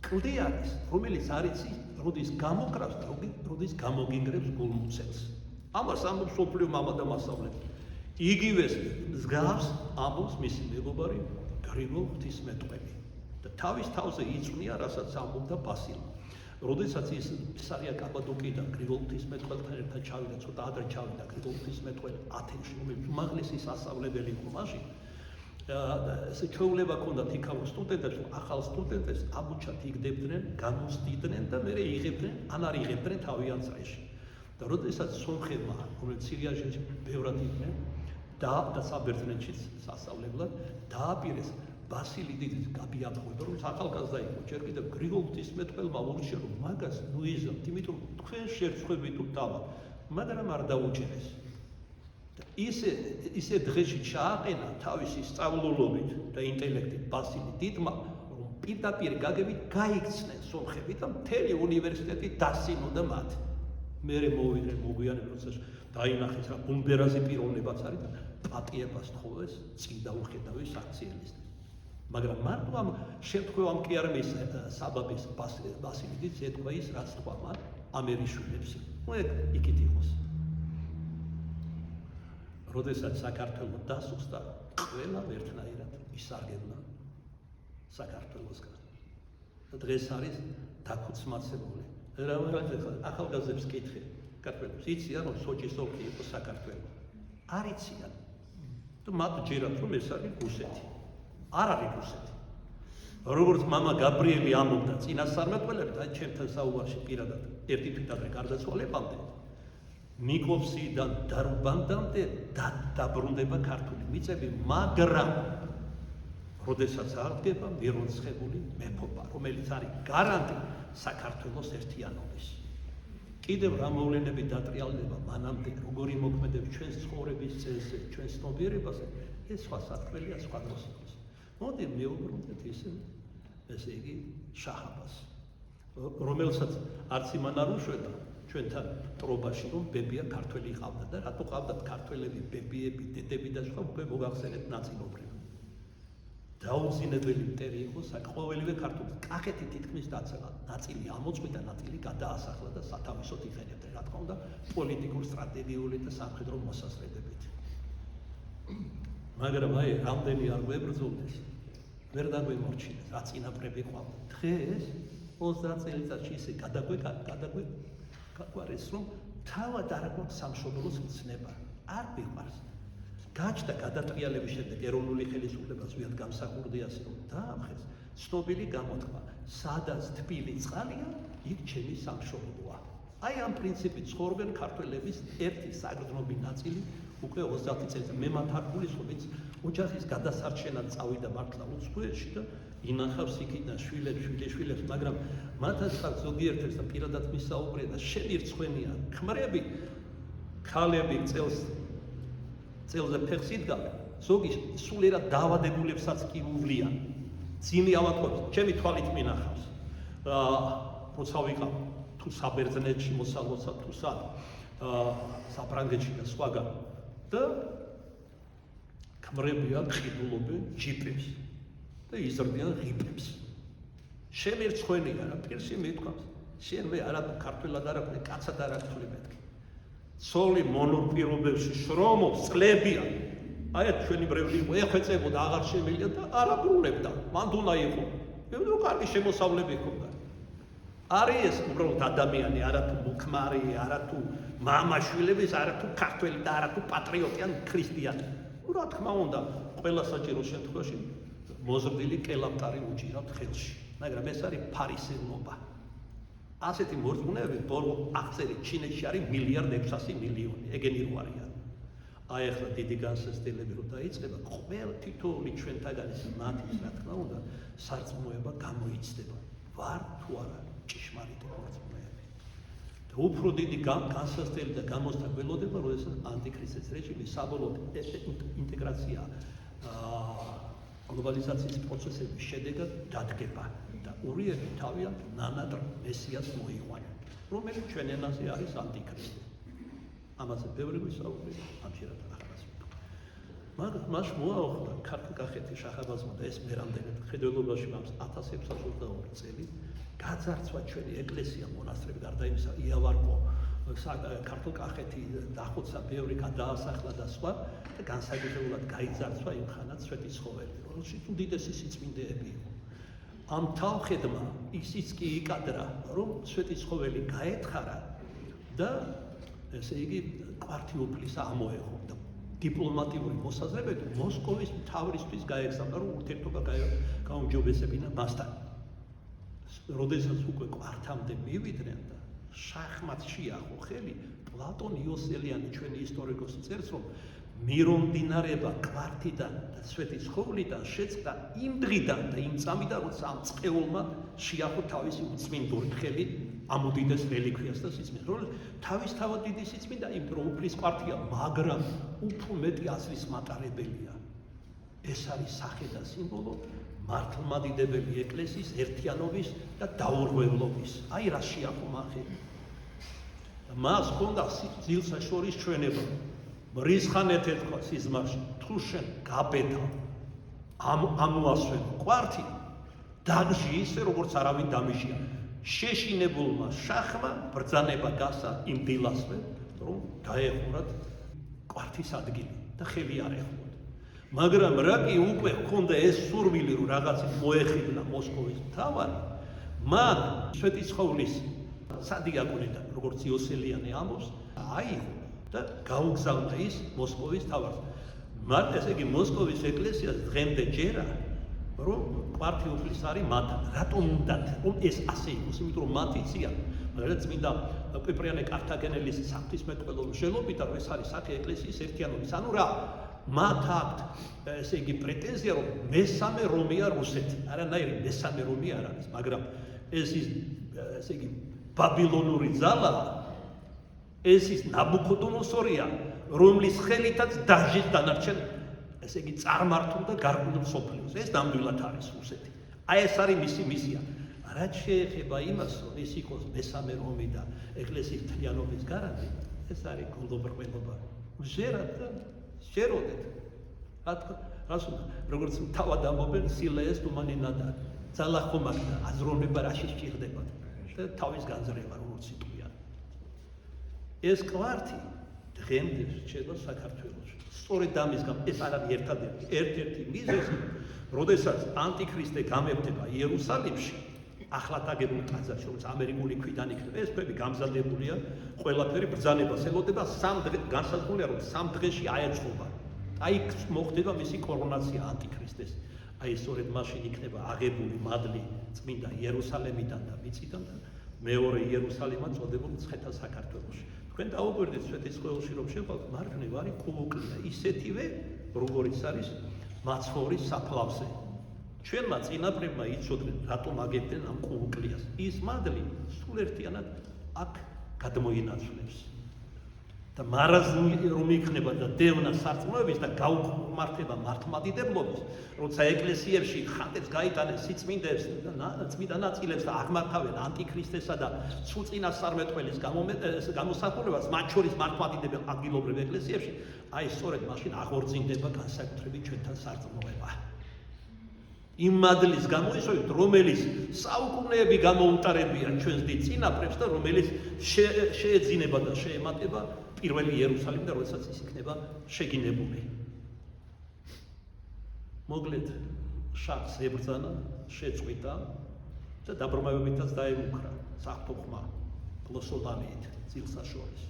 კლდი არის, რომელიც არის როდის გამოკრავს და როდის გამოგინგრებს გულმუცელს. ამას ამბობს მსოფლიო მამა და მასწავლებელი. იგივეს მსგავს ამბობს მისი მეგობარი გრიგოლ ღვთისმეტყველი და თავის თავზე იწვნია, რასაც ამბობდა ბასილი. როდესაც ის სარია კაპადოკიიდან გრიგოლ ღვთისმეტყველთან ერთად ჩავიდა, ცოტა ადრე ჩავიდა გრიგოლ ღვთისმეტყველი ათენში, რომელიც უმაღლესი სასწავლებელი იყო მაშინ. ესე ჩვეულება ჰქონდათ იქაურ სტუდენტებს, ახალ სტუდენტებს ამუჩად იგდებდნენ, გამოსდიდნენ და მერე იღებდნენ, ან არ იღებდნენ თავიანთ წრეში. და როდესაც სომხებმა, რომელიც სირიაში ბევრად იყვნენ, და საბერძნეთში სასწავლებლად დააპირეს ბასილი დიდის გაბიამხობა, რომ ახალგაზრდა იყო, ჯერ კიდევ გრიგოლ ღვთისმეტყველმა ურჩია, რომ მაგას ნუიზამთ, იმიტომ რომ თქვენ შერცხვებით უთავად, მაგრამ არ დაუჭერეს. ისე დღეში ჩააყენა თავისი სწავლულობით და ინტელექტით ბასილი დიდმა, რომ პირდაპირ გაგებით გაიქცნენ სომხები და მთელი უნივერსიტეტი დასინოდა მათ. მერე მოვიდრე მოგვიანებით, როცა დაინახეს რა ბუმბერაზი პიროვნებაც არის და პატიებას თხოვეს წინ დაუხედავი საქციელისტებს. მაგრამ მარტო ამ შემთხვევამ კი არ მის საბაბის ბასილი დიდს ეთქვა ის, რაც თქვა მათ ამერიშვილებს. იქით იყოს. როდესაც საქართველოს დასუსტა, ყველა ერთნაირად ისარგებლა საქართველოსგან. და დღეს არის დაქუცმაცებული. ახალგაზრდებს კითხე, საქართველოს იციან, რომ სოჭის ოლქი იყო საქართველო. არ იციან. და მათ ჯერათ, რომ ეს არის რუსეთი. არ არის რუსეთი. როგორც მამა გაბრიელი ამბობდა წინასწარმეტყველებით, აი ჩემთან საუბარში პირადად ერთი თვითადრე გარდაცვალებამდე ნიკოვსიდან დარუბანდამდე დაბრუნდება ქართული მიწები, მაგრამ როდესაც აღდგება მირონცხებული მეფობა, რომელიც არის გარანტი საქართველოს ერთიანობის. კიდევ რა მოვლენები დატრიალდება მანამდე, როგორი მოქმედებს ჩვენს ცხოვრების წესზე, ჩვენს ცნობიერებაზე, ეს სხვა საქმეა, სხვა დროს იყოს. მოდი მივუბრუნდეთ ესე იგი შაჰაბას, რომელსაც არც იმან არ უშვება ჩვენთან ტრობაში, რომ ბებია ქართველი ყავდა და რატო ყავდათ ქართველები, ბებიები, დედები და სხვა უკვე მოგახსენეთ ნაწილობრივ. დაუძინებელი მტერი იყო ყოველივე ქართული. კახეთი თითქმის დაცლა, ნაწილი ამოწყვიტა, ნაწილი გადაასახლა და სათავისოდ იყენებდნენ, რა თქმა უნდა, პოლიტიკურ, სტრატეგიული და სამხედრო მოსაზრებებით. მაგრამ აი, რამდენი არ ვებრძოლდეს, ვერ დაგვემორჩილეს, რა წინაპრები ყავდა. დღეს 30 წელიწადში ისე გადაგვარეს, რომ თავად არ აქვს სამშობლოს მცნება, არ მიყვარს. გაჩნდა გადატრიალების შემდეგ ეროვნული ხელისუფლება ზუსტად გამსახურდიას, რომ დაამხეს ცნობილი გამოთქმა, სადაც თბილი წყალია, იქ ჩემი სამშობლოა. აი ამ პრინციპით ცხოვრობენ ქართველების ერთი საგრძნობი ნაწილი უკვე 30 წელიწადში. მე მათ არ გულისხმობ, ოჯახის გადასარჩენად წავიდა მართლა უცხოეთში და ინახავს იქიდან შვილებს, მაგრამ მათაც ხართ ზოგიერთებს და პირადად მისაუბრია და შემირცხვენია ქმრები, ქალები წელზე ფეხს იდგამენ, ზოგი სულიერად დაავადებულებსაც კი უვლიან. ძიმი ავატყობს, ჩემი თვალით მინახავს. როცა ვიყავ თუ საბერძნეთში მოსალოცა თუ საფრანგეთში და სხვაგან და ქმრებია ყიდულობენ ჯიპებს და იზრდიან ღიპებს. შემირცხვენია რა პირში მithქვამს. შენ მე არათუ ქართველად არ აქვს, კაცად არ აქვს მეთქი. ცოლი მონოპირობებში შრომობს, წლებია. აი ჩვენი ბრევლი იყო, ეხვეწებოდა, აღარ შემიძლია და არ აბრუნებდა. მანდ უნდა იყო. მე ვთქვი, კარგი შემოსავლები ჰქონდა. არის ეს უბრალოდ ადამიანი, არათუ მოქმარი, არათუ მამაშვილების, არათუ ქართველი და არათუ პატრიოტი ან ქრისტიანი. რა თქმა უნდა, ყველა საჭირო შემთხვევაში მოზრდილი კელაპტარი უჭირავთ ხელში, მაგრამ ეს არის ფარისევნობა. ასეთი მორწმუნეები ბოლო აღწერით ჩინეთში არის 1,600,000,000, ეგენი რო არიან. აი ახლა დიდი განსაცდელები რო დაიწყება, ყველა თითოეული ჩვენთაგანის მათის, რა თქმა უნდა, სარწმუნოება გამოიცდება. ვარ თუ არა ჭიშმარიტი მორწმუნეები. და უფრო დიდი განსაცდელი და გამოსთა გველოდება, როდესაც ანტიქრისტის რეჟიმი საბოლოოდ ინტეგრაცია გლობალიზაციის პროცესების შედეგად დადგება და ურიები თავიანთ ნანატრ მესიას მოიყვანენ, რომელიც ჩვენ ენაზე არის ანტიქრისტი. ამაზე ბევრი ვისაუბრეთ, ამჯერად ახალას ვიტყვი. მაგრამ მას მოაუხდა ქართლ-კახეთის შახაბაზმა და ეს მე რამდენად ხედველობაში მას 1622 წელი გაძარცვა ჩვენი ეკლესია, მონასტრები, გარდა იმისა, იავარკო, ქართლ-კახეთი დახოცა, ბევრი გადაასახლა და სხვა და განსაკუთრებულად გაიძარცვა იმ ხანად სვეტიცხოველი, რომელშიც უდიდესი სიწმინდეები იყო. ამ თავხედმა ისიც კი იკადრა, რომ სვეტიცხოველი გაეთხარა და ესე იგი კვართიოფლისა ამოეღო და დიპლომატიური მოსაზრებებით მოსკოვის მთავრისთვის გაეგზავნა, რომ ურთიერთობა გაუმჯობესებინა მასთან. როდესაც უკვე კვართამდე მივიდნენ და შახმაც შეახო ხელი, პლატონ იოსელიანი ჩვენი ისტორიკოსი წერს, რომ მირომდინარება კვართიდან და სვეტიცხოვლიდან შეწყდა იმ დღიდან და იმ წამიდან, როცა ამ წყეულმა შეახო თავისი უწმინდური ხელი ამ უდიდეს რელიქვიას და სიწმინდეს, რომელიც თავისთავად დიდი სიწმინდა, იმიტომ რომ უფლის კვართია, მაგრამ უფრო მეტი აზრის მატარებელია. ეს არის სახე და სიმბოლო მართლმადიდებელი ეკლესიის ერთიანობის და დაურღვევლობის. აი რა შეახო მახელი. მას ჰქონდა ძილსა შორის ჩვენება. მრისხანეთ ეთქვა სიზმარში, თუ შენ გაბედა ამოასვენ კვართი, დაგჟი ისე როგორც არავინ დამიშია. შეშინებულმა შახმა ბრძანება გასა იმ დილასვე, რომ გაეხურათ კვართის ადგილი და ხელი არ ეხურათ. მაგრამ რა კი უკვე ჰქონდა ეს სურვილი, რომ რაღაცით მოეხიბნა მოსკოვის მთავარი, მან სვეტიცხოვლის სადიაკვნიდან, როგორც იოსელიანი ამბობს, აიღო და გაუგზავნა ის მოსკოვის მთავარს. მათ ესე იგი მოსკოვის ეკლესიას დღემდე ჯერა, რომ კვართიოფლის არის მათთან. რატომ უნდათ რომ ეს ასე იყოს? იმიტომ რომ მათ იციან, მაგრამ წმინდა პეპრიანე კართაგენელის საღვთისმეტყველო მსჯელობით, რომ ეს არის სახე ეკლესიის ერთიანობის. ანუ რა, მათ აქვთ ესე იგი პრეტენზია, რომ მესამე რომია რუსეთი. არანაირი მესამე რომი არ არის, მაგრამ ეს ის ესე იგი ბაბილონური ძალა, ეს ის ნაბუქოდონოსორია, რომლის ხელითაც დაჟის დანარჩენ ესე იგი წარმართულ და გარკვეულ სოფლიოს. ეს ნამდვილად არის რუსეთი. აი ეს არის მისი მისია. რაც შეეხება იმას, რომ ეს იყოს მესამე რომი და ეკლესიის მთლიანობის გარანტი, ეს არის გულობრყველობა. ჟერად და შეროდეთ. რას უნდა, როგორც თავად ამბობენ, სილა ეს თუმანინადა. ძალა ხომ აქვს და აზროვნება რაში სჭირდება და თავის განზრება როგორც იტყვიან. ეს კვართი დღემდე რჩება საქართველოში. სწორედ ამის გამო ეს არ არის ერთადერთი მიზეზი, როდესაც ანტიქრისტე გამეფდება იერუსალიმში, ახლად აგებულ ტაძარში, რომელიც ამერიკული ქვიდან იქნება, ეს ქვები გამზადებულია, ყველაფერი ბრძანებას ელოდება, 3 დღე განსაზღვრულია, რომ 3 დღეში აეწყობა. აი მოხდება მისი კორონაცია ანტიქრისტეს. აი სწორედ მაშინ იქნება აღებული მადლი წმინდა იერუსალიმიდან და მიწიდან და მეორე იერუსალიმად წოდებულ მცხეთა საქართველოში. თქვენ დაუკვირდით სვეტიცხოველში რომ შევყავთ მარჯვნივ არის კუუკლია, ისეთივე როგორიც არის მაცხოვრის საფლავზე. ჩვენმა წინაპრებმა იცოდნენ რატომ აგებდნენ ამ კუუკლიას. ის მადლი სულ ერთიანად აქ გადმოინაცვლებს. და მარაზმი რომ იქნება და დევნა სარწმუნოების და გაუმართება მართლმადიდებლობის, როცა ეკლესიებში ხატებს გაიტანეს სიწმინდეებს და წმინდა ნაწილებს და აღმართავენ ანტიქრისტესა და სულწინასწარმეტყველის გამოსახულებას, მათ შორის მართლმადიდებელ ადგილობრივ ეკლესიებში, აი სწორედ მაშინ აღორძინდება განსაკუთრებით ჩვენთან სარწმუნოება. იმ მადლის გამოისვევით, რომელიც საუკუნეები გამოუტარებია ჩვენს დიდ წინაპრებს და რომელიც შეეძინება და შეემატება პირველი იერუსალიმი და როდესაც ის იქნება შეგინებული. მოგლეთ შახს ებრძანა, შეწყვიტა და დაბრუნებებითაც დაემუქრა საღვთო ხმა გლოსოდანით წილსაშორის.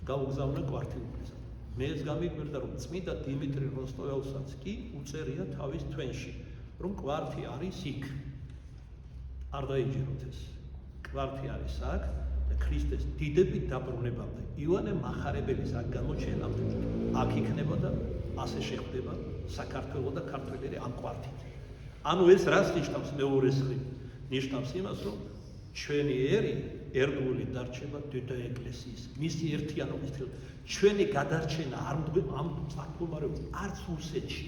გაუგზავნა კვართიულისა. მე ეს გამიგვერდა რომ წმინდა დიმიტრი როსტოველსაც კი უწერია თავის თვენში, რომ კვართი არის იქ. არ დაიჯეროთ ეს. კვართი არის აქ და ქრისტეს დიდებით დაბრუნებამდე ივანე მახარებელის აქ გამოჩენამდე აქ იქნება და ასე შეხვდება საქართველო და ქართველები ამ კვართით. ანუ ეს რას ნიშნავს მეორეს მხრივ? ნიშნავს იმას, რომ ჩვენი ერი ერთგული დარჩება დედა ეკლესიის, მისი ერთიანობის დღე. ჩვენი გადარჩენა არ ამ საკუთრებულ არც რუსეთში,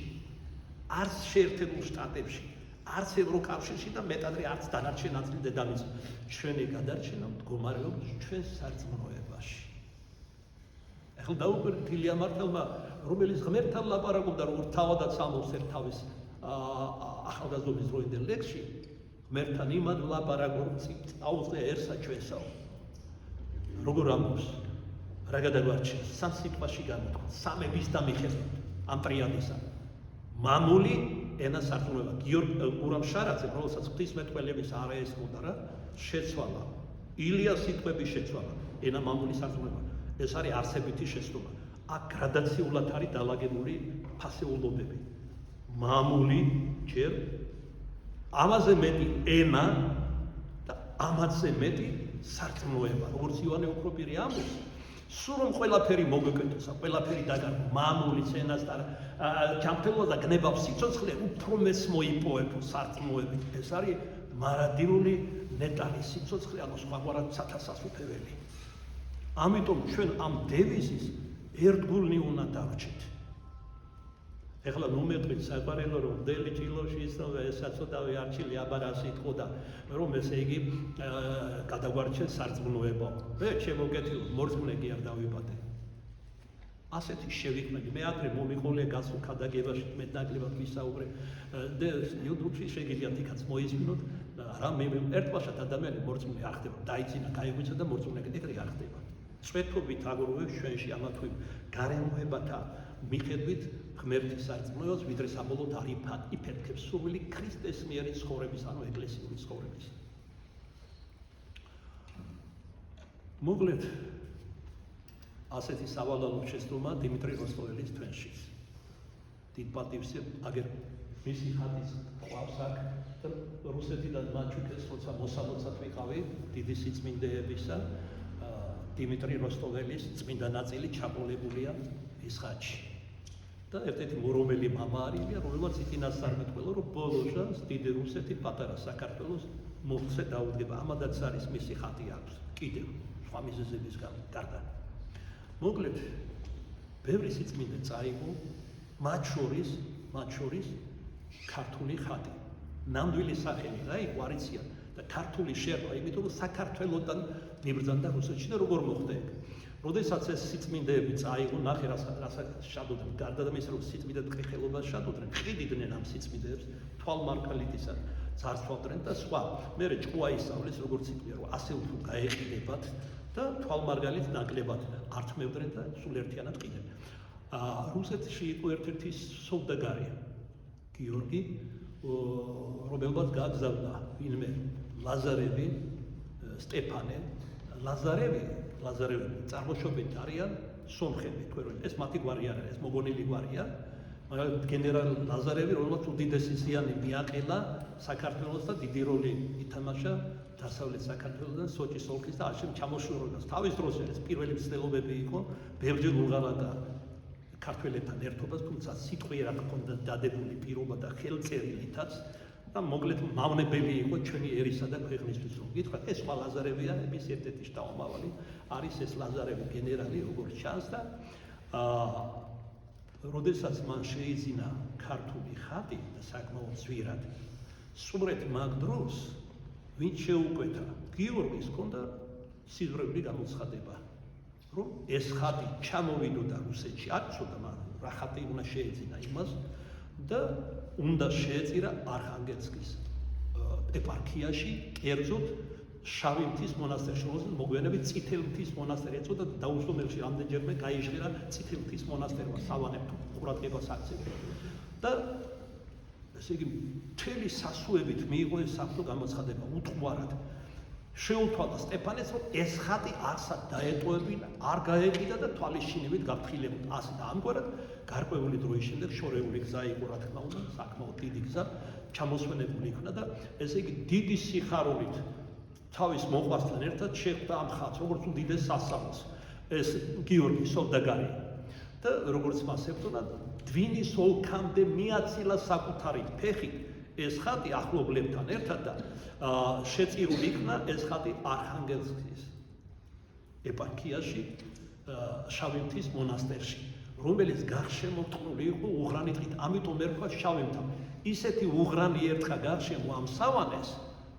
არც შეერთებულ შტატებში, არც ევროკავშირში და მეტადრე არც დანარჩენ ნაწილ დედამიწაზე. ჩვენი გადარჩენა მდგომარეობს ჩვენს სარწმუნოებაში. ახლა დაუკვირდით ილია მართალმა, რომელიც ღმერთთან ლაპარაკობდა, როგორც თავადაც ამბობს ერთ თავის ახალგაზრდობის დროინდელ ლექსში, ღმერთთან იმად ლაპარაკობს, წაუწყეერსა ჩვენსაო. როგორ ამბობს? რა გადაგვარჩენს? 3 სიტყვაში გამოთქვა, სამების და მიხედვით ამ ტრიადისა. მამული ენა სარწმუნოება. გიორგ გურამ შარაძე, რომელსაც ღვთისმეტყველების არა ესმოდა რა, შეცვალა. ილიას სიტყვების შეცვალა. ენა მამული სარწმუნოება. ეს არის არსებითი შეცდომა. აქ გრადაციულად არის დალაგებული ფასეულობები. მამული ჯერ ამაზე მეტი ენა და ამაზე მეტი სარწმუნოება. როგორც ივანე ოქროპირი ამბობს, სულ რომ ყველაფერი მოგეკეთოს, ყველაფერი დაგარგო, მამულიც ენას და ჯანმრთელობა და გნებავს სიცოცხლე, უფრო მეც მოიპოვებო სარწმუნოებით. ეს არის მარადიული ნეტარი სიცოცხლე, ანუ სხვაგვარად სათასასუფეველი. ამიტომ ჩვენ ამ დევიზის ერთგულნი უნდა დავრჩით. ეხლა ნუმეტყვით საყარელო რომ დელი ჭილოში ისწავლა ეს საწოდავი არჩილი აბარასი იყო და რომ ესე იგი გადაგვარჩენ სარწმუნოება. მე შემოგეთილ მორწმუნე კი არ დავიბადე. ასეთი შევიქმნები. მე აქ მომიყოლე გასულ ქადაგებაში მეტნაკლებად ვისაუბრე და YouTube-ში შეგიძლიათ იქაც მოისმინოთ რა მე ერთბაშად ადამიანი მორწმუნე არ ხდება. დაიძინა, გაიგვიცა და მორწმუნე კიდე არ ხდება. წვეთობით აგროვებს ჩვენში ამა თუ იმ გარემოებათა მიხედვით ღმერთის სარწმუნოებას, ვიდრე საბოლოოდ არ იფეთქებს სურვილი ქრისტეს მიერი ცხოვრების, ანუ ეკლესიური ცხოვრების. მოგლეთ ასეთი სავალალო შეცდომა დიმიტრი როსტოველის თვენში. დიდ პატივს აგერ მისი ხატის ყავს აქ და რუსეთიდან მაჩუკეს, როცა მოსამოცად ვიყავი დიდი სიწმინდეებისა, დიმიტრი როსტოველის წმინდა ნაწილი ჩაბოლებულია ის ხატში. და ერთ-ერთი მორომელი მამა არის, რომელმაც ითინასწარმეტყველა, რომ ბოლოს დიდი რუსეთი პატარა საქართველოს მოხსე დაუდგება. ამადაც არის მისი ხატი აქვს. კიდევ სხვა მიზეზების გარდა. მოკლედ, ბევრი სიწმინდე წაიღო, მათ შორის ქართული ხატი. ნამდვილი სახელი რა იყო არ იციან და ქართული შერყვა, იმიტომ რომ საქართველოსთან მიბრძანდა რუსეთში და როგორ მოხდა ეგ. როდესაც ეს სიწმინდეები წაიღო, ნახე რასაც შადოდნენ, გარდა და მის რომ სიწმინდეთ ყრიხელობას შადოდნენ, ყიდიდნენ ამ სიწმინდეებს, თვალმარკალიტისად ძარცვავდნენ და სხვა. მერე ჭკუა ისწავლეს, როგორც იტყვია, რომ ასე უფრო გაეყიდებათ და თვალმარგალით ნაკლებად ართმევდნენ და სულ ერთიანად ყიდნენ. რუსეთში იყო ერთ-ერთი სოვდაგარი, გიორგი, რომელმაც გააგზავნა ვინმე ლაზარევი, სტეფანე. ლაზარევი წარმოშობით არიან სომხები, თქვენ ეს მათი გვარი არ არის, ეს მოგონილი გვარია. მაგრამ გენერალ ლაზარევი, რომელმაც უდიდესი ზიანი მიაყელა საქართველოს და დიდი როლი ითამაშა დასავლეთ საქართველოსთან, სოჭის ოლქის და აშენ ჩამოშორებას. თავის დროს ეს პირველი მცდელობები იყო, ბევრჯერ უღალატა ქართველებთან ერთობას, თუმცა სიტყვიერად ჰქონდა დადებული პირობა და ხელწერილითაც და მოკლედ მავნებელი იყო ჩვენი ერისა და ქვეყნისთვის. რომ გითხრათ, ეს სხვა ლაზარევია, ეს ერთ-ერთი შთამომავალი არის ეს ლაზარევი გენერალი, როგორც ჩანს და როდესაც მან შეიძინა ქართული ხატი და საკმაოდ ძვირად, სურეთ მაგ დროს ვინც შეუკვეთა, გიორგის ჰქონდა სიზმრები გამოცხადება, რომ ეს ხატი ჩამოვიდოდა რუსეთში, არ ცოდა მან რა ხატი უნდა შეეძინა იმას და უნდა შეეწირა არხანგელსკის ეპარქიაში, კერძოდ შავი მთის მონასტერში, რომელსაც მოგვიანებით წითელი მთის მონასტერი ეწოდა და დაუჯდომელში რამდენჯერმე გაიჟღერა წითელი მთის მონასტერმა სავანებთან ყურადღებას აქცევდა. და ესე იგი მთელი სასუებით მიიღო ეს საფრთხო გამოცხადება უტყუარად. შეუთვალა სტეფანეს, რომ ეს ხატი არსად დაეტოვებინა, არ გაეყიდა და თვალისჩინებით გაფრთხილებოდა. ასე და ამგვარად გარკვეული დროის შემდეგ შორეული გზა იყო, რა თქმა უნდა, საკმაოდ დიდი გზა ჩამოსვენებული იქნა და ესე იგი დიდი სიხარულით თავის მოყვასთან ერთად შეხვდა ამ ხატს, როგორც უდიდეს სასწაულს, ეს გიორგი სოლდაგარი. და როგორც მას ებრძოდა, დვინის ოლქამდე მიაცილა საკუთარი ფეხით ეს ხატი ახლობლებთან ერთად და შეწირული იქნა ეს ხატი არხანგელსკის ეპარქიაში, შავი მთის მონასტერში, რომელიც გარშემორტყმული იყო უღრანი ტყით, ამიტომ ერქვა შავი მთა. ისეთი უღრანი ერთხა გარშემო ამ სავანეს,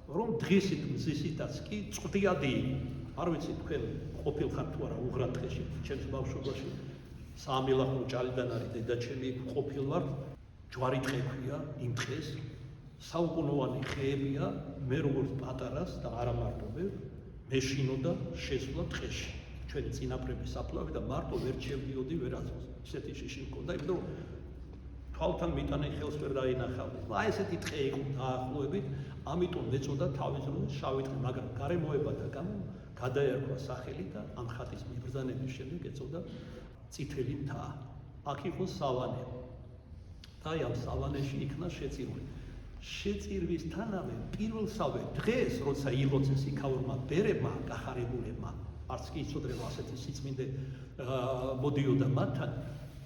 რომ დღისით მზისითაც კი წვდიადი იყო. არ ვიცი თქვენ ყოფილხართ თუ არა უღრან ტყეში, ჩემს ბავშვობაში საამილახო ჭალიდან არის დედაჩემი ყოფილ ვარ, ჯვარი ტყე ქვია იმ ტყეს, საუკუნოვანი ხეებია, მე როგორც პატარას და არა მარტო მე შინოდა შესვლა ტყეში. ჩვენი წინაპრების საფლავი და მარტო ვერ შევდიოდი ვერასდროს. ისეთი შიში მქონდა, იმიტომ რომ თვალთან მიტანე ხელს ვერ დაინახავდი. აი ესეთი ტყე იყო დაახლოებით, ამიტომ მეწოდა თავის დროს შავი ტყე, მაგრამ გარემოებათა გამო გადაერქვა სახელი და ამ ხატის მიბრძანების შემდეგ ეწოდა წითელი მთა. აქ იყო სავანე. და აი ამ სავანეში იქნა შეწირული. შეწირვისთანავე პირველსავე დღეს, როცა ილოცეს იქაურმა ბერებმა, გახარებულებმა, არც კი იცოდნენ ასეთი სიწმინდე მოდიოდა მათთან,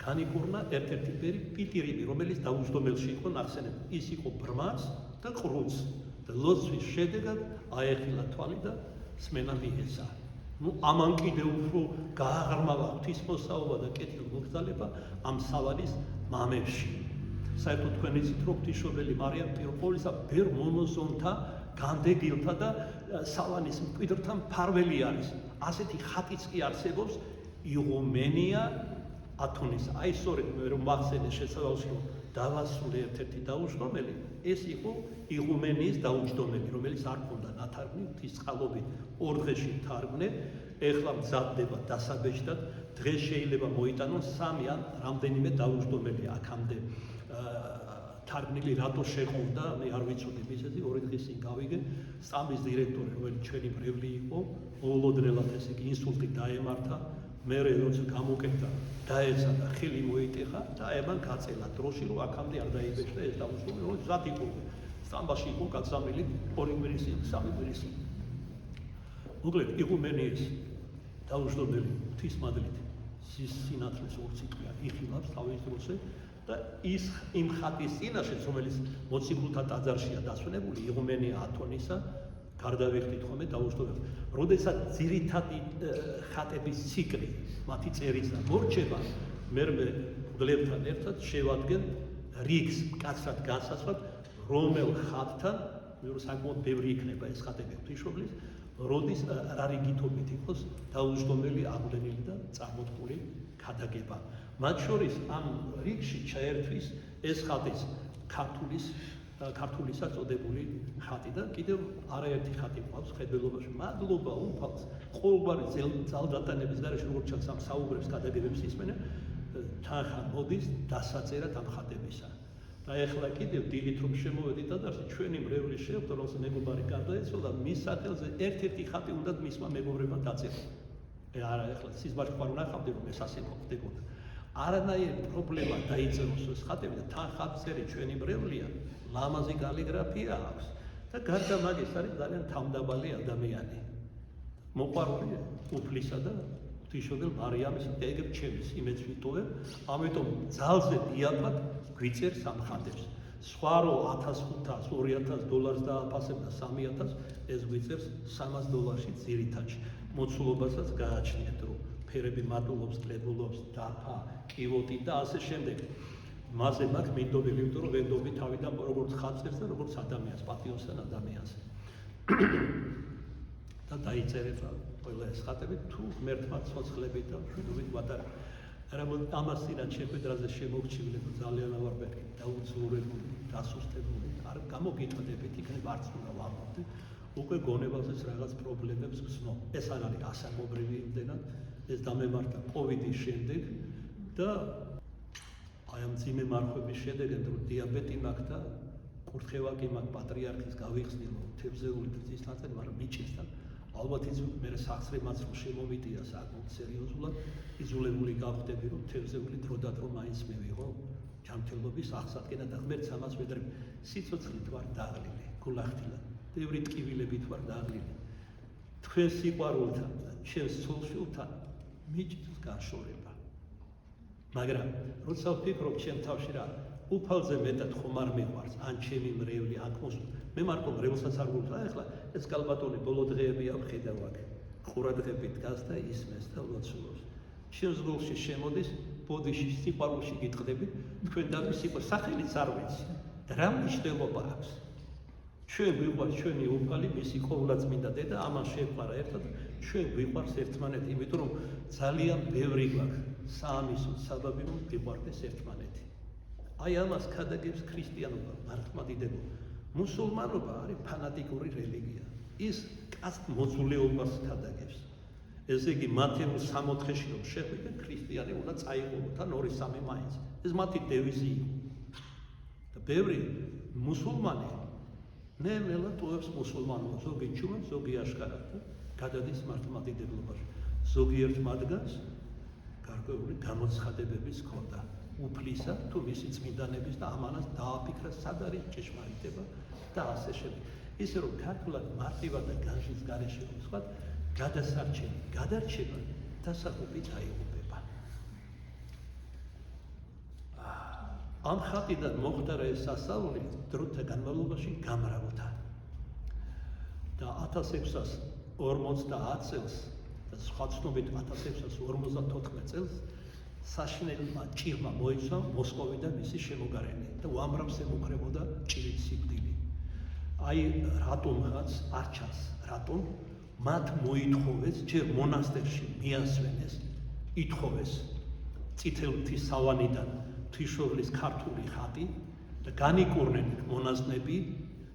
განიკურნა ერთ-ერთი ბერი პიტირიმი, რომელიც დაუჯდომელში იყო ნახსენები. ის იყო ბრმაც და ყრუც და ლოცვის შედეგად აეხილა თვალი და სმენა მიეცა. ამან კიდევ უფრო გააღრმავა ღვთისმოსაობა და კეთილმოგზაურობა ამ სავანის მამებში. საერთოდ თქვენ იცით, რომ ღვთისმშობელი მარიამ პირველყოვლისა ბერ მონოზონთა, განდეგილთა და სავანის მკვიდრთა მფარველი არის. ასეთი ხატიც კი არსებობს იღუმენია ათონისა. აი სწორედ მე რომ მახსენე შესაძლოა რომ დავასრულე ერთ-ერთი დაუჯდომელი, ეს იყო იღუმენიის დაუჯდომელი, რომელიც არ ჰქონდა ნათარგმნი, ღვთისწყალობით 2 დღეში თარგმნე, ეხლა მზადდება დასაბეჭდად, დღეს შეიძლება მოიტანონ 3 ან რამდენიმე დაუჯდომელი აქამდე თარგმნილი რატო შეყოვდა, მე არ ვიცოდი მიზეზი, 2 დღის წინ გავიგე, სტამბის დირექტორი, რომელიც ჩვენი მრევლი იყო, მოულოდნელად ესე იგი ინსულტი დაემართა, მე როცა გამოკეთდა, დაეცა და ხელი მოიტეხა და ემან გაწელა დროში, რომ აქამდე არ დაიბეჭდა ეს დაუჯდომელი, რომ ზად იყო. სტამბაში იყო გაცამილი 2 კვირის წინ, 3 კვირის წინ. მოკლედ იღუმენიის დაუჯდომელი ღვთისმადლით სინათლის ორციტყვია იხილავს თავის დროზე და ის იმ ხატის წინაშეც, რომელიც მოციქულთა ტაძარშია დასვენებული, იღუმენია ათონისა, გარდავიხდით ხოლმე დაუჯდომელს. როდესაც ძირითადი ხატების ციკლი, მათი წერისა მორჩება, მე მგლებთან ერთად შევადგენ რიგს მკაცრად განსაზღვრად, რომელ ხატთან, საკმაოდ ბევრი იქნება ეს ხატები ღვთისმშობლის, როდის რა რიგითობით იყოს დაუჯდომელი აღვლენილი და წარმოთქმული ქადაგება. მათ შორის ამ რიგში ჩაერთვის ეს ხატის ქართულისა წოდებული ხატი და კიდევ არაერთი ხატი გვაქვს ხედველობაში. მადლობა უფალს, ყოველგვარი ძალდატანების გარეშე, როგორც ჩანს ამ საუბრებს, ქადაგებებს ისმენენ, თანხა მოდის დასაწერად ამ ხატებისა. და ეხლა კიდევ დილით რომ შემოვედით ტაძარში, ჩვენი მრევლი შეხვდა, რომელსაც მეგობარი გარდაეცვალა, მის სახელზე ერთ-ერთი ხატი უნდა მისმა მეგობრებმა დაწერა. არა, ეხლა სიზმარში ხარ ნახავდი, რომ ეს ასე მოხდებოდა. არანაირი პრობლემა დაიწეროს ეს ხატები და თან ხატწერი ჩვენი მრევლია, ლამაზი კალიგრაფია აქვს და გარდა მაგის არის ძალიან თავმდაბალი ადამიანი. მოყვარულია უფლისა და ღვთისმშობელ მარიამის და ეგრ ჩემის იმედს ვიტოვებ, ამიტომ ძალზე დიაფად გვიწერს ამ ხატებს. სხვა რო 1500, $2000 დააფასებდა 3000, ეს გვიწერს $300 ძირითადში. მოცულობასაც გააჩნიათ, რომ ფერები მატულობს, კლებულობს, დაფა, კივოტი და ასე შემდეგ. მასზე მაქვს მინდობილი, იმიტომ რომ ვენდობი თავიდან როგორც ხატწერს და როგორც ადამიანს, პატიოსან ადამიანს. და დაიწერეთ ყველა ეს ხატები თუ ღმერთმა ცოცხლებით და მშვიდობით ვატარ. ამას წინათ შეხვედრაზე შემოგჩივლებ ძალიან ავარბერი, დაუძლურებული, დასუსტებული. არ გამოგიტყდებით, იქნებ არც უნდა ვამბობდე. უკვე გონებაზეც რაღაც პრობლემებს გრძნობ. ეს არ არის ასაკობრივი იმდენად, ეს დამემართა კოვიდის შემდეგ და აი ამ ძიმე მარხვების შედეგად, რომ დიაბეტი მაქვს და კურთხევა კი მაქვს პატრიარქის გავიხსნილო, თევზეული რძის ნაწილი, მაგრამ მიჭირდა. ალბათ იცით, მე სახსრე მაცრუ შემომიტია საკმაოდ სერიოზულად, იძულებული გავხდები, რომ თევზეული დროდადრო მაინც მივიღო ჯანმრთელობის აღსადგენად და ღმერთს ამას ვედრებ. სიცოცხლით ვარ დაღლილი, გულახდილად. ბევრი ტკივილებით ვარ დაღლილი. თქვენ სიყვარულთან და ჩემს სულშვილთან მიჭირს განშორება. მაგრამ როცა ვფიქრობ ჩემ თავში რა უფალზე მეტად ხომ არ მიყვარს, ან ჩემი მრევლი, ან მე მარტო მრევლსაც არ გულს, ეხლა ეს კალბატონი ბოლო დღეებია ვხედავ აქ. ყურადღები დგას და ისმეს და ლოცულობს. ჩემს გულში შემოდის ბოდიში სიყვარულში გიტყდები, თქვენ და სიყვარული სახელიც არ ვიცი. რა მნიშვნელობა აქვს? ჩვენ გვიყვარს ჩვენი უფალი, მისი ყოვლადწმინდა დედა, ამან შეყვარა ერთად, ჩვენ გვიყვარს ერთმანეთი, იმიტომ რომ ძალიან ბევრი გვაქვს საამისო საბაბი, რომ გვიყვარდეს ერთმანეთი. აი ამას ქადაგებს ქრისტიანობა, მართლმადიდებლობა. მუსულმანობა არის ფანატიკური რელიგია. ის კასტ მოძულეობას ქადაგებს. ესე იგი, მათეულ 64-ში რომ შეხვიდე, ქრისტიანი უნდა წაიღო თან 2-3 მაინც. ეს მათი დევიზი იყო. და ბევრი მუსულმანი ნელ-ნელა ტოვებს მუსულმანობა, ზოგი ჩუმად, ზოგი აშკარად და გადადის მართლმადიდებლობაში. ზოგიერთ მათგანს გარკვეული გამოცხადებების ჰქონდა უფლისა თუ მისი წმინდანების და ამანას დააფიქრა სად არის ჭეშმარიტება და ასე შემდეგ. ისე რომ ქართულად მარტივად და განშის გარეშე ვთქვათ, გადასარჩენი, გადარჩება დასახობით აიღუპება. ამ ხატიდან მოხდარა ეს სასწაული დროთა განმავლობაში გამრავდა და 1640 წელს და სხვა ცნობით 1654 წელს საშინელმა ჭირმა მოიცვა მოსკოვიდან მისი შემოგარენი და უამრავ ემუქრებოდა ჭირის სიკვდილი. აი რატომღაც არ ჩანს, რატომ მათ მოითხოვეს ჯერ მონასტერში მიასვენეს, ითხოვეს წითელთის სავანიდან ღვთისმშობლის ქართული ხატი და განიკურნენ მონაზვნები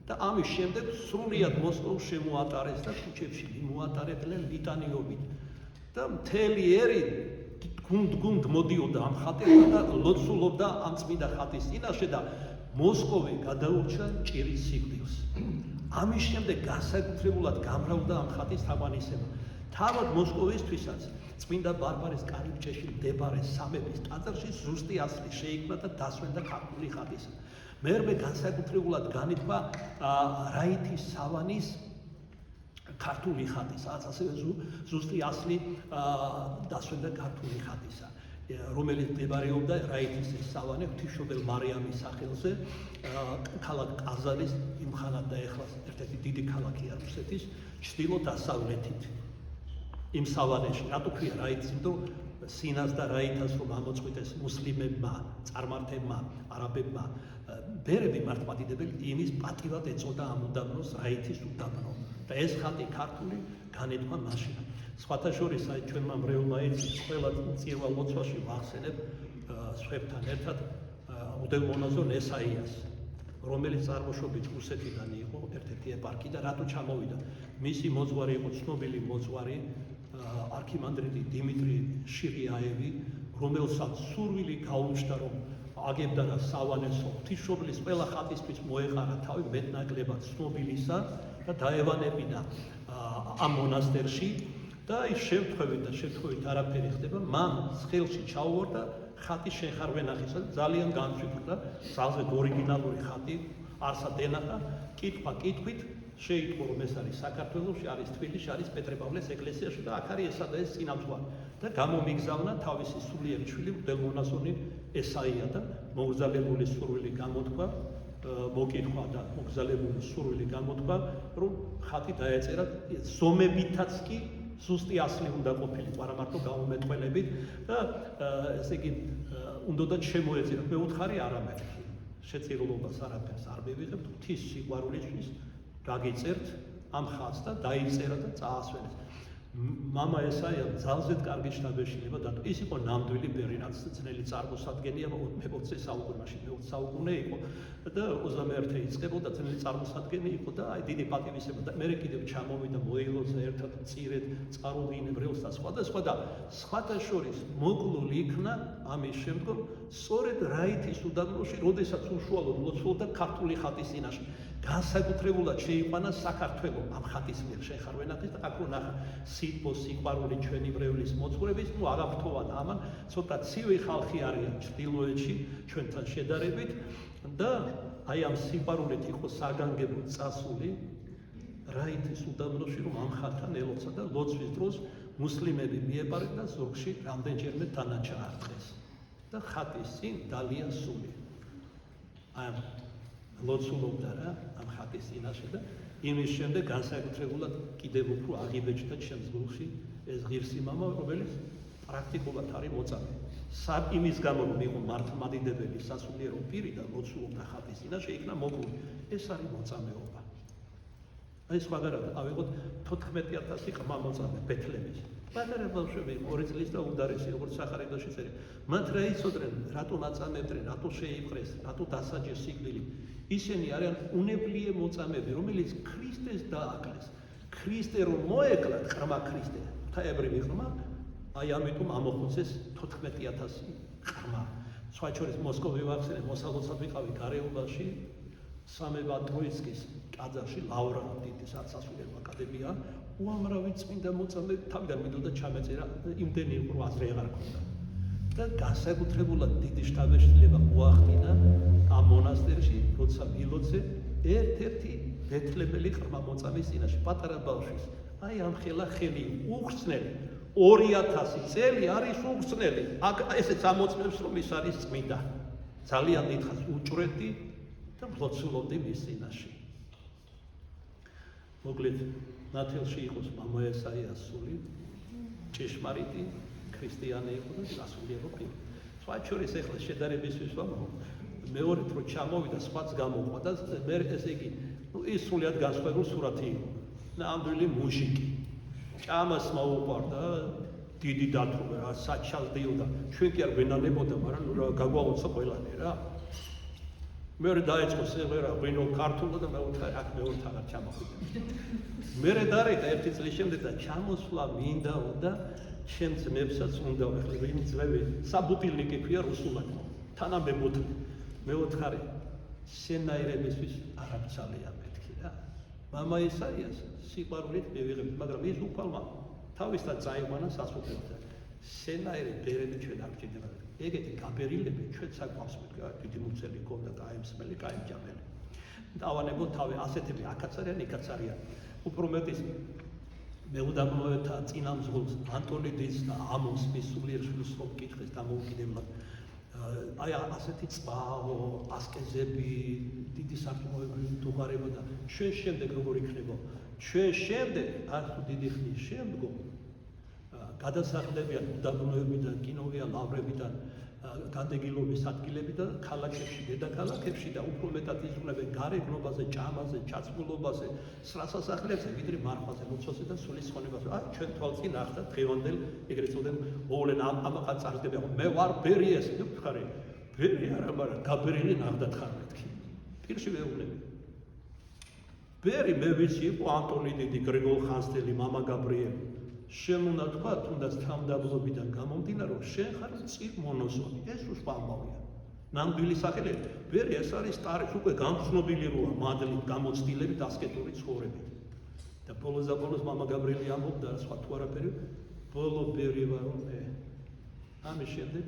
და ამის შემდეგ სრულიად მოსკოვს შემოატარეს და ქუჩებში მიმოატარებდნენ ლიტანიობით და მთელი ერი გუნდ მოდიოდა ამ ხატებთან და ლოცულობდა ამ წმინდა ხატის წინაშე და მოსკოვი გადაურჩა ჭირის სიკვდილს. ამის შემდეგ განსაკუთრებულად გამრავდა ამ ხატის თაყვანისება. თავად მოსკოვისთვისაც წმინდა ბარბარეს კარიბჭეში მდებარე სამების ტაძარში ზუსტი ასლი შეიქმნა და დასვენდა ქართული ხატისა. მერმე განსაკუთრებულად განითქვა რაითის სავანის ქართული ხატის, ასევე ზუსტი ასლი დასვენდა ქართული ხატისა, რომელიც მდებარეობდა რაითის სავანე ღვთისმშობელ მარიამის სახელზე ქალაქ ყაზანის იმხანად და ეხლა ერთ-ერთი დიდი ქალაქია რუსეთის ჩრდილო-დასავლეთით. იმ სავანეში, რატო ქვია რაითს, იმიტომ სინას და რაითას რომ ამოწყვიტეს მუსლიმებმა, წარმართებმა, არაბებმა, ბერები მართლმადიდებელი იმის პატივად ეწოდა ამ უდაბნოს რაითის უდაბნო. და ეს ხატი ქართული განეთქვა მაშინ. სხვათა შორის აი ჩვენმა მრევლმა იცის ყველა წირვა ლოცვაში ვახსენებ სხვებთან ერთად უდელმონაზონ ესაიას, რომელიც წარმოშობით რუსეთიდან იყო, ერთ-ერთი ეპარქი და რატო ჩამოვიდა. მისი მოძღვარი იყო ცნობილი მოძღვარი არქიმანდრიტი დიმიტრი შირიაევი, რომელსაც სურვილი გაუჩნდა რომ აგებდა და სავანეს ღვთისმშობლის ყველა ხატისთვის მოეყარა თავი მეტნაკლებად ცნობილისა და დაევანებინა ამ მონასტერში და ის შემთხვევით არაფერი ხდება, მან ხელში ჩაუვარდა ხატის შეხარვენახისა და ძალიან განსვიფრდა, ძალზე ორიგინალური ხატი არსად ენახა, კითხვა-კითხვით შეიტყო, რომ ეს არის საქართველოში, არის თბილისში, არის პეტრე-პავლეს ეკლესიაში და აქ არის ესა და ეს წინამძღვარი. და გამომიგზავნა თავისი სულიერი შვილი მღვდელმონაზონი ესაია და მოგზალებული სურვილი გამოთქვა, მოკითხვა და მოგზალებული სურვილი გამოთქვა, რომ ხატი დაეწერა ზომებითაც კი ზუსტი ასლი უნდა ყოფილიყო, არა მარტო გამომეტყველებით და ესე იგი უნდათ შემოეწერა. მეუთხარი არამეთქი. შეწირულობას არაფერს არ მივიღებთ, ღვთის სიყვარულისთვის გაგიწერთ ამ ხატს და დაიწერა და წაასვენეს. მამა ესაია ძალზედ კარგი შთაბეჭდილება და ის იყო ნამდვილი ბერი, რაც ძნელი წარმოსადგენია მე-20 საუკუნეში, მე-20 საუკუნე იყო და 21-ე იწყებოდა ძნელი წარმოსადგენი იყო და აი დიდი პატივისცემა და მე კიდევ ჩამოვიდა მოილოზე ერთად მწირედ წყაროდინე ბრელს და სხვადასხვა და სხვათა შორის მოკლულ იქნა ამის შემდგომ სწორედ რაითის უდაბნოში, როდესაც უშუალოდ ლოცულობდა ქართული ხატის წინაშე. განსაკუთრებულად შეიყვანა საქართველოს ამ ხატის მიერ შეხარვენახის და აქ ნახა სიტყვა სიყვარული ჩვენი ბრევლის მოძღვრების, აღაფრთოვან ამან ცოტა ცივი ხალხი არიან ჩრდილოეთში ჩვენთან შედარებით და აი ამ სიყვარულით იყო საგანგებო წასული რაითის უდაბნოში, რომ ამ ხატთან ელოცა და ლოცვის დროს მუსლიმები მიეპარეთ და ზოგში რამდენჯერმე თანაჩაარწყეს და ხატის წინ დალია სული. ლოცულობდა რა ამ ხატის წინაშე და იმის შემდეგ განსაკუთრებულად კიდევ უფრო აღიბეჭდა ჩემს გულში ეს ღირსი მამა, რომელიც პრაქტიკულად არის მოწამე. იმის გამო რომ იყო მართლმადიდებელი სასულიერო პირი და ლოცულობდა ხატის წინაშე, იქნა მოკლული. ეს არის მოწამეობა. აი სხვაგანაა ავიღოთ 14,000 ყმა მოწამე ბეთლემის. პატარა ბავშვები 2 წლის და უდარესი, როგორც სახარებაში წერია. მათ რა იცოდნენ, რატო აწამებდნენ, რატო შეიპყრეს, რატო დასაჯეს სიკვდილი. ისინი არიან უნებლიე მოწამეები, რომელიც ქრისტეს დააკლეს. ქრისტე რომ მოეკლათ, ყრმა ქრისტე, ღვთაებრივი ყრმა, აი ამიტომ ამოხოცეს 14,000 ყრმა. სხვა შორის მოსკოვი ვახსენე, მოსალოცად ვიყავი გარეუბანში, სამება ტროიცკის ტაძარში, ლავრა დიდი სასულიერო აკადემია, უამრავი წმინდა მოწამე თავიდან მიდოდა ჩამეწერა, იმდენი უფრო აზრი აღარ ქონდა. და განსაკუთრებულად დიდი შთაბეჭდილება მოახდინა ამ მონასტერში, როცა მილოცე ერთ-ერთი ბეთლემელი ყრმა მოწამის წინაშე, პატარა ბავშვის. აი ამ ხელა ხელი უხსნელი 2000 წელი არის უხსნელი. აქ ესეც ამოწმებს, რომ ის არის წმინდა. ძალიან დიდხანს უჭრედი და ლოცულობდი მის წინაშე. მოკლედ, ნათელში იყოს მამა ესაიას სული, ჭეშმარიტი ქრისტიანი იყო და სასულიერო პირი. სხვა შორის ახლა შედარებისთვის ვამბობ, მეორედ რო ჩამოვიდა, სხვაც გამოყვა და მე ესე იგი, ის სულიად განსხვავებული სურათი იყო. ნამდვილი მუჟიკი. ჭამას მოუყვარდა, დიდი დათრობა რა, საჩას დიოდა. ჩვენ კი არ გვენანებოდა, მაგრამ გაგვაუცა ყველანი რა. მეორე დაიწყო სიმღერა, ღვინო ქართულად და მე ვუთხარი, აქ მეორე აღარ ჩამოვიდა. მერე დარეკა 1 წლის შემდეგ და ჩამოსვლა მინდაო და ჩემ ძმებსაც უნდა ვეხლა იმ ძმები საბუტილნიკი ქვია რუსულად. თანამებოდ მე ვუთხარი, შენაირებისთვის არ აბცალია მეთქი რა. მამა ესაიას სიყვარულით მივიღებთ, მაგრამ ის უფალმა თავისთან წაიყვანა სასუფეველთან. შენაირი ბერები ჩვენ არ გჭირდება. ეგეთი გაბერილები ჩვენ საკვავს მეთქა, დიდი მუცელი ქონდა, კაიმსმელი, კაიმჯამელი. დავანებო თავი ასეთები აქაც არიან, იქაც არიან. უფრო მეტის მეუდაბნოებთა წინამძღოლს ანტონი დის და ამოს მის სულიერ შვილს რომ კითხეს დამოუკიდებლად. აი ასეთი წყაო, ასკეზები, დიდი სარწმუნოებრივი მდგომარეობა და ჩვენ შემდეგ როგორ იქნება? ჩვენ შემდეგ არც დიდი ხნის შემდგომ გადასახლებიან უდაბნოებიდან, კინოვიან ლავრებიდან, განდეგილობის ადგილებიდან, ქალაქებში, დედაქალაქებში და უფრო მეტად იზრუნებენ გარეგნობაზე, ჭამაზე, ჩაცმულობაზე, სრასასახლებზე, ვიდრე მარხვაზე, ლოცვაზე და სულის ხონებაზე. აი, ჩვენ თვალწინ ახლა დღევანდელ ეგრეთ წოდებული მოვლენ ამაყად წარდება. მე ვარ ბერი ეს, ვთქარი, ბერი არა, მაგრამ გაბერილი ნახდათ ხარ მეთქი. პირში ვეუბნები. ბერი მე ვიცი იყო ანტონი დიდი, გრიგოლ ხანძთელი, მამა გაბრიელი. შენ უნდა თქვა, თუნდაც თავდაბლობიდან გამომდინარე, რომ შენ ხარ წინ მონოზონი. ეს უშვა ამბავია. ნამდვილი სახელები. ვერ ეს არის სტარი, უკვე გამცნობილი როა მადლით, გამოცდილებით, ასკეტური ცხოვრებით. და ბოლოს და ბოლოს მამა გაბრიელი ამბობდა რა სხვა თუ არაფერი, ბოლო ბერი ვარ რომ მე. ამის შემდეგ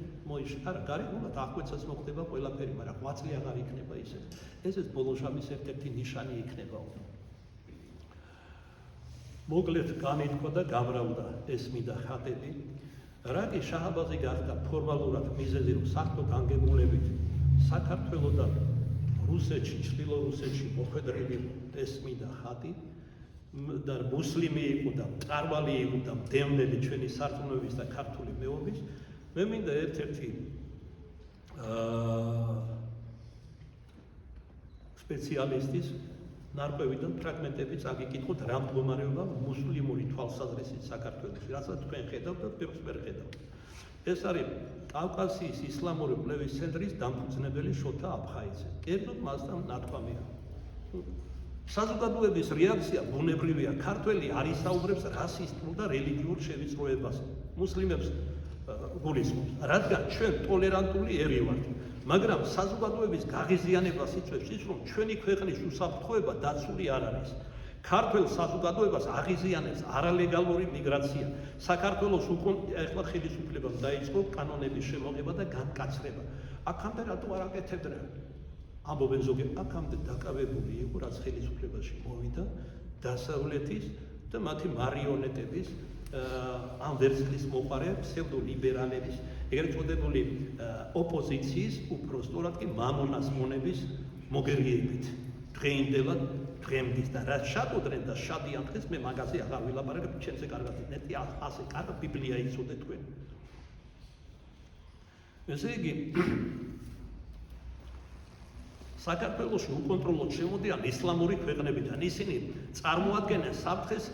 არა, გარეგნულად აღკვეცაც მოხდება ყველაფერი, მაგრამ ღვაწლი აღარ იქნება ისეთ. ესეც ბოლოშაბის ერთ-ერთი ნიშანი იქნება. მოკლედ განითქვა და გამრავდა ეს მინდა ხატები. რაკი შაჰაბაზი გახდა ფორმალურად მიზეზი, რომ საერთო განგებულებით საქართველოსთან რუსეთში, ჩრდილო რუსეთში მოხვედრილი ეს მინდა ხატი და მუსლიმი იყო და მწარმალი იყო და მდევნელი ჩვენი სარწმუნოების და ქართული მეობის. მე მინდა ერთ-ერთი სპეციალისტის ნარკვევიდან ფრაგმენტები წაგიკითხოთ რა მდგომარეობა მუსლიმური თვალსაზრისით საქართველოში, რასაც თქვენ ხედავთ და პირს ვერ ხედავთ. ეს არის კავკასიის ისლამური კვლევის ცენტრის დამფუძნებელი შოთა აფხაიძე. კერძოდ მასთან ნათქვამია. საზოგადოების რეაქცია ბუნებრივია, ქართველი არ ისაუბრებს რასისტულ და რელიგიურ შევიწროებას. მუსლიმებს გულისხმობს, რადგან ჩვენ ტოლერანტული ერი ვართ. მაგრამ საზოგადოების გაღიზიანებას იწვევს ის, რომ ჩვენი ქვეყნის უსაფრთხოება დაცული არ არის. ქართულ საზოგადოებას აღიზიანებს არალეგალური მიგრაცია. საქართველოს ეხლა ხელისუფლებამ დაიწყო კანონების შემოღება და განკაცრება. აქამდე რატო არ აკეთებდნენ? ამბობენ ზოგიერთი, აქამდე დაკავებული იყო, რაც ხელისუფლებაში მოვიდა, დასავლეთის და მათი მარიონეტების ამ ვერსიის მოყარე ფსევდოლიბერალების, ეგრეთ წოდებული ოპოზიციის, უფრო სწორად კი მამონას მონების მოგერიებით. დღეინდელად დღემდის და რაც შატოდრენ და შადიან დღეს მე მაგაზე აღარ ვილაპარაკებ, ჩემზე კარგად ნეტი ასე კარგ ბიბლია იცოდე თქვენ. ესე იგი საქართველოში უკონტროლოდ შემოდიან ისლამური ქვეყნებიდან. ისინი წარმოადგენენ საფრთხეს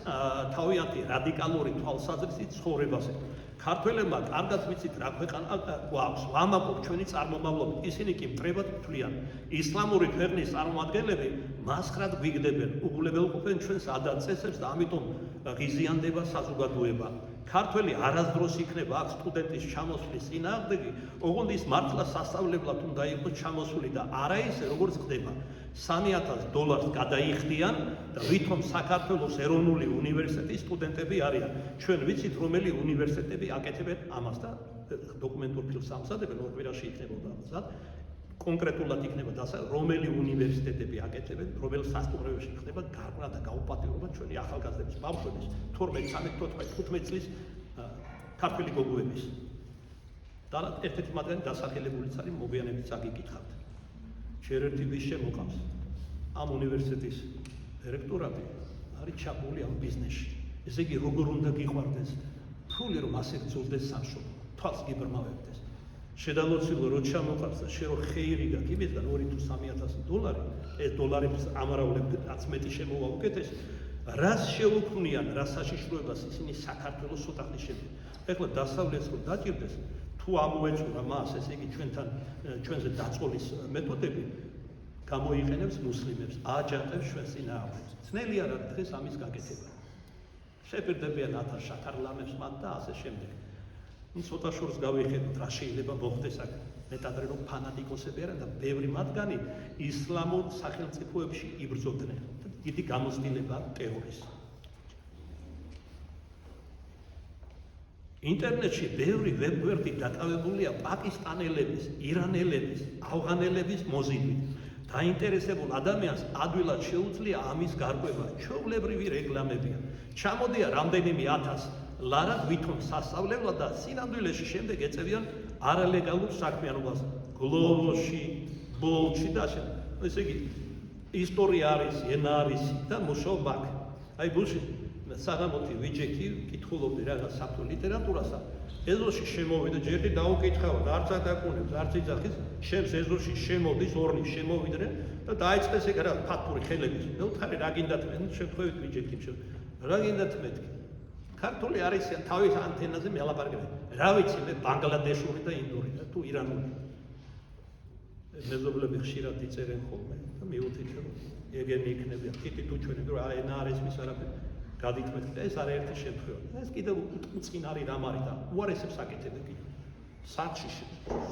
თავიანთი რადიკალური თვალსაზრისით ცხოვრებაზე. ქართველებმა კარგად ვიცით რა ქვეყანა გვაქვს, ვამაყობ ჩვენი წარმომავლობა. ისინი კი მტრებად თვლიან. ისლამური ქვეყნის წარმომადგენლები მასხრად გვიგდებენ, უღულებელყოფენ ჩვენს ადაწესებს და ამიტომ ღიზიანდება საზოგადოება. ქართველი არასდროს იქნება აქ სტუდენტის ჩამოსვლის წინააღმდეგი, ოღონდ ის მართლა სასწავლებლად უნდა იყოს ჩამოსული და არა ისე როგორც ხდება. $3,000 გადაიხდიან და ვითომ საქართველოს ეროვნული უნივერსიტეტის სტუდენტები არიან. ჩვენ ვიცით რომელი უნივერსიტეტები აკეთებენ ამას და დოკუმენტურ ფილმს ამზადებენ, ოკვირაში იქნებოდა ამზად. კონკრეტულად იქნება რომელი უნივერსიტეტები აკეთებენ, რომელ სასტუმროებში ხდება გარკვევა და გაუპატიურება ჩვენი ახალგაზრდების ბავშვების 12-15 წლის ქართველი გოგოების. და ერთ-ერთი მათგანი დასახელებულიც არის, მოგვიანებით წაგიკითხავთ. შერერთი ვის შემოყავს ამ უნივერსიტეტის დირექტორები არის ჩაბმული ამ ბიზნესში. ესე იგი როგორ უნდა გიყვარდეს ფული რომ ასე გძულდეს სამშობლო, თვალს გიბრმავებდეს. შედალოცილო რო ჩამოყავს და შე რო ხეირი გაქვს იმისგან $2,000 თუ $3,000, ეს დოლარებს ამრავლებთ, რაც მეტი შემოვა უკეთესი. რას შეუქმნიან, რა საშიშროებას ისინი საქართველოს ცოტა ხნის შემდეგ. ეხლა დასავლეთს რო დაჭირდეს, თუ ამოეწურა მას, ესე იგი ჩვენზე დაწყოლის მეთოდები გამოიყენებს მუსლიმებს, აჯანყებს ჩვენს წინააღმდეგ. ძნელი არ არის დღეს ამის გაკეთება. შეპირდებიან 1000 შაქარლამებს მათ და ასე შემდეგ. ცოტა შორს გავიხედოთ რა შეიძლება მოხდეს აქ. მეტადრე რომ ფანატიკოსები არიან და ბევრი მათგანი ისლამურ სახელმწიფოებში იბრძოდნენ. დიდი გამოცდილება ტერორის. ინტერნეტში ბევრი ვებგვერდი დაკავებულია პაკისტანელების, ირანელების, ავღანელების მოზიდვით. დაინტერესებულ ადამიანს ადვილად შეუძლია ამის გარკვევა. ჩვეულებრივი რეკლამებია. ჩამოდიან რამდენიმე 1000 ლარა ვითომ სასწავლებლად და სინამდვილეში შემდეგ ეწევიან არალეგალურ საქმიანობას. გლოვოში, ბოლში და ასე. ესე იგი ისტორია არის, ენა არის და მუშაობა აქვს. აი ბულში საღამოთი ვიჯექი, კითხულობდი რაღაც საფრთხე ლიტერატურასა. ეზოში შემოვიდა, ჯერდი დაუკითხავად, არც აკაკუნებს, არც იძახის, შენს ეზოში შემოდის, ორნი შემოვიდნენ და დაიწყეს ეგ რა ფათური ხელების. მე ვთხარი რა გინდათ მე, შემთხვევით ვიჯექი, რა გინდათ მეთქი. ქართული არის თავის ანტენაზე მელაპარაკებენ. რა ვიცი მე ბანგლადეშური და ინდური და თუ ირანული. მეზობლები ხშირად იწერენ ხოლმე და მიუთით რომ ეგენი იქნებიან. თითი თუ ჩვენი რომ ენა არის მის არაფერი გადითმეთ და ეს არაერთი შემთხვევა. ეს კიდევ უწყინარი რამ არის და უარესებს აკეთებენ კიდევ. სახლში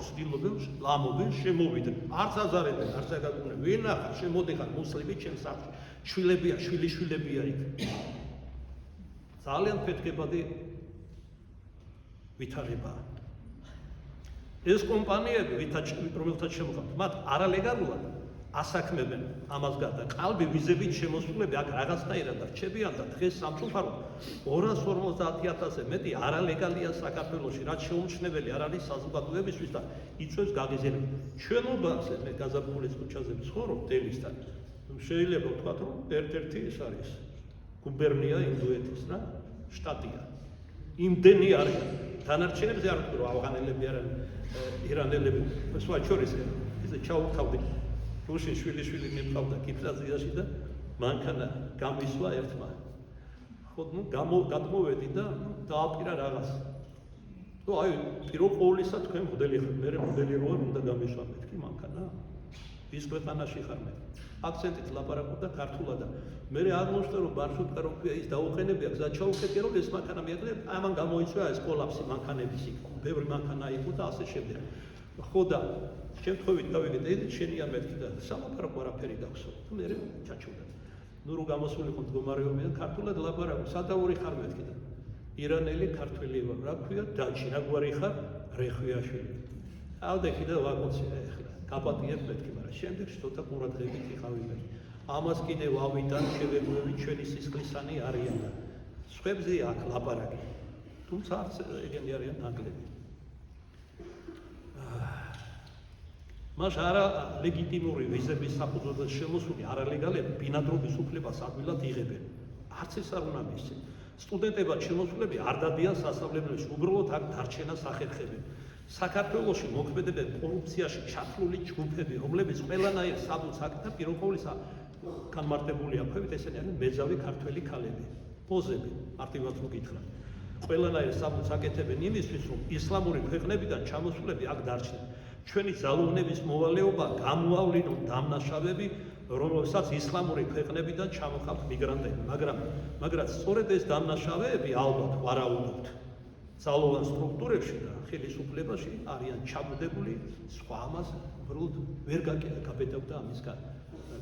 ცდილობენ ლამობენ შემოვიდნენ არც აზარებენ არც აგაგუნენ ვინ ახარ შემოდიხარ მუსლიმი ჩემს სახლში შვილებია შვილიშვილებია იქ ძალიან ფეთქებადი ვითარებაა ეს კომპანიები რომელთაც შემოხამთ მათ არალეგალურად ასაქმებენ ამას გარდა ყალბი ვიზებით შემოსულები აქ რაღაცნაირად რჩებიან და დღეს სამწუხაროდ 250,000-ზე მეტი არალეგალია საქართველოში რაც შეუმჩნეველი არ არის საზოგადოებისთვის და იწვევს გაღიზიანებას ჩვენობაზე მე გაზაფხულის ქუჩაზე ვცხოვრობ დელისთან შეიძლება ვთქვათ რომ ერთ-ერთი ეს არის გუბერნია ინდოეთის რა შტატია იმდენი არის დანარჩენებზე არ ვთქვი რომ ავღანელები არიან ირანელები სხვა შორის ისე ჩაუთავდი რუსი შვილი მიყავდა კიპრაზიაში და მანქანა გამისვა ერთმა ხო ნუ გადმოვედი და დააპირა რაღაც ნუ აი პირველ ყოვლისა თქვენ მოდელი ხარ მე მოდელი რო უნდა გამისვა მეთქი მანქანა ის ქვეყანაში ხარ მე აქცენტით ლაპარაკობდა ქართულად და მე აღმოჩნდა რომ მარშრუტკა რო ქვია ის დაუყენებია გზა ჩაუხეთია რომ ეს მანქანა მიეძლია ამან გამოიწვია ეს კოლაფსი მანქანების იქ ბევრი მანქანა იყო და ასე შემდეგ ხო და შემთხვევით დავიგეთ შენია მეთქი და სამაფარაკო არაფერი დაქსო თუ მე ჩაჩვდა ნუ რო გამოსულიყო მდგომარეობიდან ქართულად ლაპარაკო სადაური ხარ მეთქი და ირანელი ქართველი ვარ რა ქვია დაჩი რა გვარი ხარ რეხვიაშვილი ავდექი და ვაკოცი ეხლა გაპატიებ მეთქი მაგრამ შემდეგ ცოტა ყურადღებით იყავი მე ამას კიდევ ავიდან შევეგუები ჩვენი სისხლისანი არიან და სხვებზე აქ ლაპარაკი თუმცა არც ეგენი არიან ნაკლები მას არა ლეგიტიმური ვიზების საფუძველზე შემოსული არალეგალები ბინადრობის უფლებას ადვილად იღებენ. არც ეს არ უნდა მისცენ. სტუდენტებად შემოსულები არ დადიან სასწავლებლებში, უბრალოდ აქ დარჩენას ახერხებენ. საქართველოში მოქმედებენ კორუფციაში ჩათვლილი ჯგუფები, რომლებიც ყველანაირ საბუთს აკეთებენ, პირველ ყოვლისა განმარტებული აქვთ, ესენი არიან მეძავი ქართველი ქალები, პოზები, მარტივად ვკითხავ. ყველანაირ საბუთს აკეთებენ იმისთვის, რომ ისლამური ქვეყნებიდან ჩამოსულები აქ დარჩნენ. ჩვენი ძალოვნების მოვალეობა გამოავლინონ დამნაშავები, რომელსაც ისლამური ქვეყნებიდან ჩამოხავთ მიგრანტები, მაგრამ სწორედ ეს დამნაშავეები ალბათ ვარაუდობთ ძალოვან სტრუქტურებში და ხელისუფლებაში არიან ჩაბუდებული, სხვა ამას უბრალოდ ვერ გაბედავდა ამის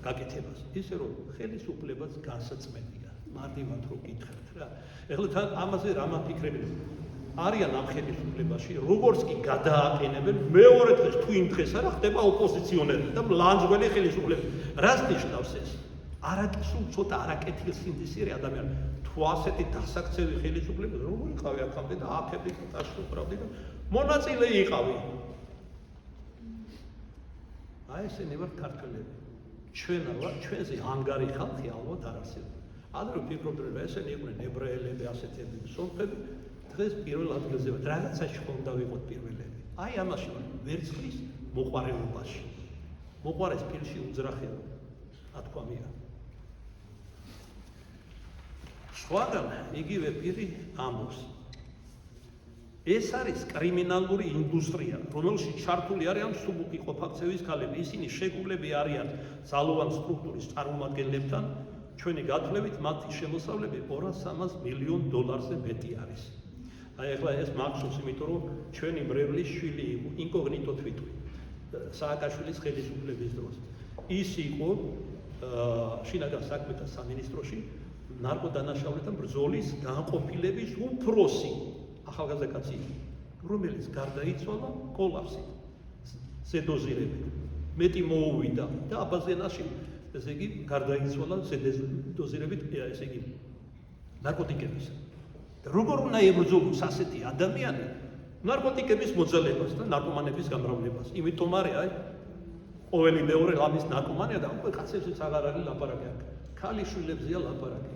გაკეთებას. ისე რომ ხელისუფლებას განსაწმენია, მარტივად რო გითხრათ რა. ეხლა თან ამაზე რა მაფიქრებენ? არიან ამ ხელისუფლებაში, როგორც კი გადააყენებენ მეორე დღეს თუ იმ დღეს არა ხდება ოპოზიციონერი და ლანძღველი ხელისუფლება. რას ნიშნავს ეს? სულ ცოტა არაკეთილსინდისიერი ადამიანი. თუ ასეთი დასაქცევი ხელისუფლება როგორ იყავი აქამდე და აქები ტაშო pravdi და მონაწილე იყავი. აი ესენი ვარ ქართველები. ჩვენ ვარ, ჩვენზე ანგარი ხალხი ალბათ არ არსებობს. ადრე ვფიქრობდი რომ ესენი იყვნენ ებრაელები, ასეთები, სომხები. დღეს პირველ ადგილზე ვარ, რაღაცაში ხომ დავიყოთ პირველები. აი ამაში ვარ, ვერცხლის მოყვარეობაში. მოყვარეს ფილში უძრახეა, ათქვამია. სხვაგან იგივე პირი ამბობს. ეს არის კრიმინალური ინდუსტრია, რომელშიც ჩართული არიან მსუბუქი ყოფაქცევის ქალები. ისინი შეგულები არიან ძალოვან სტრუქტურის წარმომადგენლებთან. ჩვენი გათვლებით მათი შემოსავლები 200-300 მილიონ დოლარზე მეტი არის. აი ახლა ეს მახსოვს, იმიტომ რომ ჩვენი მრევლის შვილი იყო ინკოგნიტო თვითონ სააკაშვილის ხელისუფლების დროს. ის იყო შინაგან საქმეთა სამინისტროში ნარკოდანაშაულებთან ბრძოლის განყოფილების უფროსი ახალგაზრდა კაცი, რომელიც გარდაიცვალა კოლაფსით, ზედოზირებით. მეტი მოუვიდა და აბაზენაში, ესე იგი, გარდაიცვალა ზედოზირებით, ესე იგი, ნარკოტიკების. როგორ უნდა ებრძოლოს ასეთი ადამიანი ნარკოტიკების მოძალებას და ნარკომანების გამრავლებას. იმიტომ არის აი ყოველი მეორე ლამის ნარკომანია და უკვე კაცებსაც აღარ არის ლაპარაკი აქ. ქალიშვილებზეა ლაპარაკი.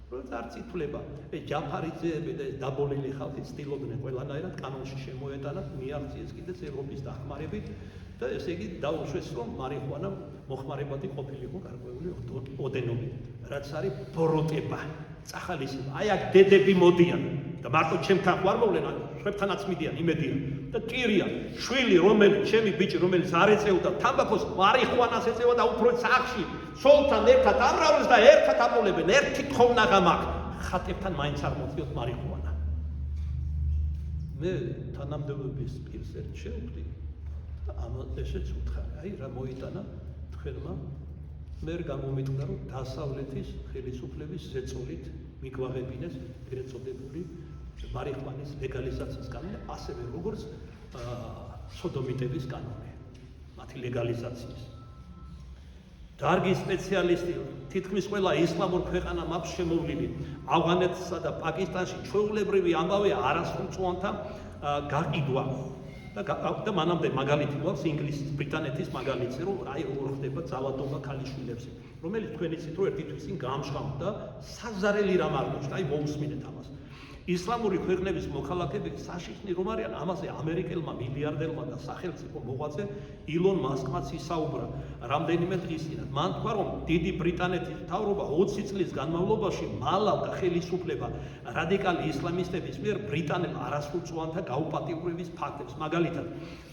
როცა არც ითვლება, ეს ჯაფარიძეები და ეს დაბოლილი ხალხი ცდილობდნენ ყველანაირად კანონში შემოეტანათ, მიაღწიეს კიდეც ევროპის დახმარებით და ესე იგი დაუშვეს, რომ მარიხუანა მოხმარებადი ყოფილიყო გარკვეული ოდენობით, რაც არის ბოროტება. წახალისება. აი აქ დედები მოდიან და მარტო ჩემთან ხარ მოვლენ, შვებთანაც მიდიან, იმედიან და ტირიან. შვილი, რომელიც ჩემი ბიჭი, რომელიც არ ეწეოდა თამბაქოს, მარიხუანას ეწევა და უფრო სახში, სოლთან ერთად ამრავლეს და ერთად აპოლებენ, ერთი თხოვნაღა მაქვს. ხატებთან მაინც არ მოწიოთ მარიხუანა. მე თანამდებობის პირს ერთ შევხვდი და ესეც უთხარი, აი რა მოიტანა თქვენმა მე გამომიტყდა რომ დასავლეთის ხელისუფლების ზეწოლით მიგვაღებინეს ეგრეთ წოდებული მარიხუანის ლეგალიზაციის კანონი, ასევე როგორც სოდომიტების კანონი, მათი ლეგალიზაციის. დარგი სპეციალისტი თითქმის ყველა ისლამურ ქვეყანამ აქვს შემოვლილი ავღანეთსა და პაკისტანში ჩვეულებრივი ამბავია არასრულწლოვანთა გაყიდვა და მანამდე მაგალითი გვაქვს ინგლისის, ბრიტანეთის მაგალითი, რომ აი როგორ ხდება ძალადობა ქალიშვილებზე, რომელიც თქვენ იცით რომ ერთი თვის წინ გაამშყავდა და საზარელი რამ არ მოჩნდა, აი მოусმინეთ ამას. ისლამური ქვეყნების მოქალაქეები საშიშნი რომ არიან, ამაზე ამერიკელმა მილიარდერმა და სახელმწიფო მოღვაწე ილონ მასკმაც ისაუბრა რამდენიმე დღის წინ. მან თქვა რომ დიდი ბრიტანეთის მთავრობა 20 წლის განმავლობაში მალავდა ხელისუფლება რადიკალი ისლამისტების მიერ ბრიტანელ არასრულწლოვანთა გაუპატიურების ფაქტებს. მაგალითად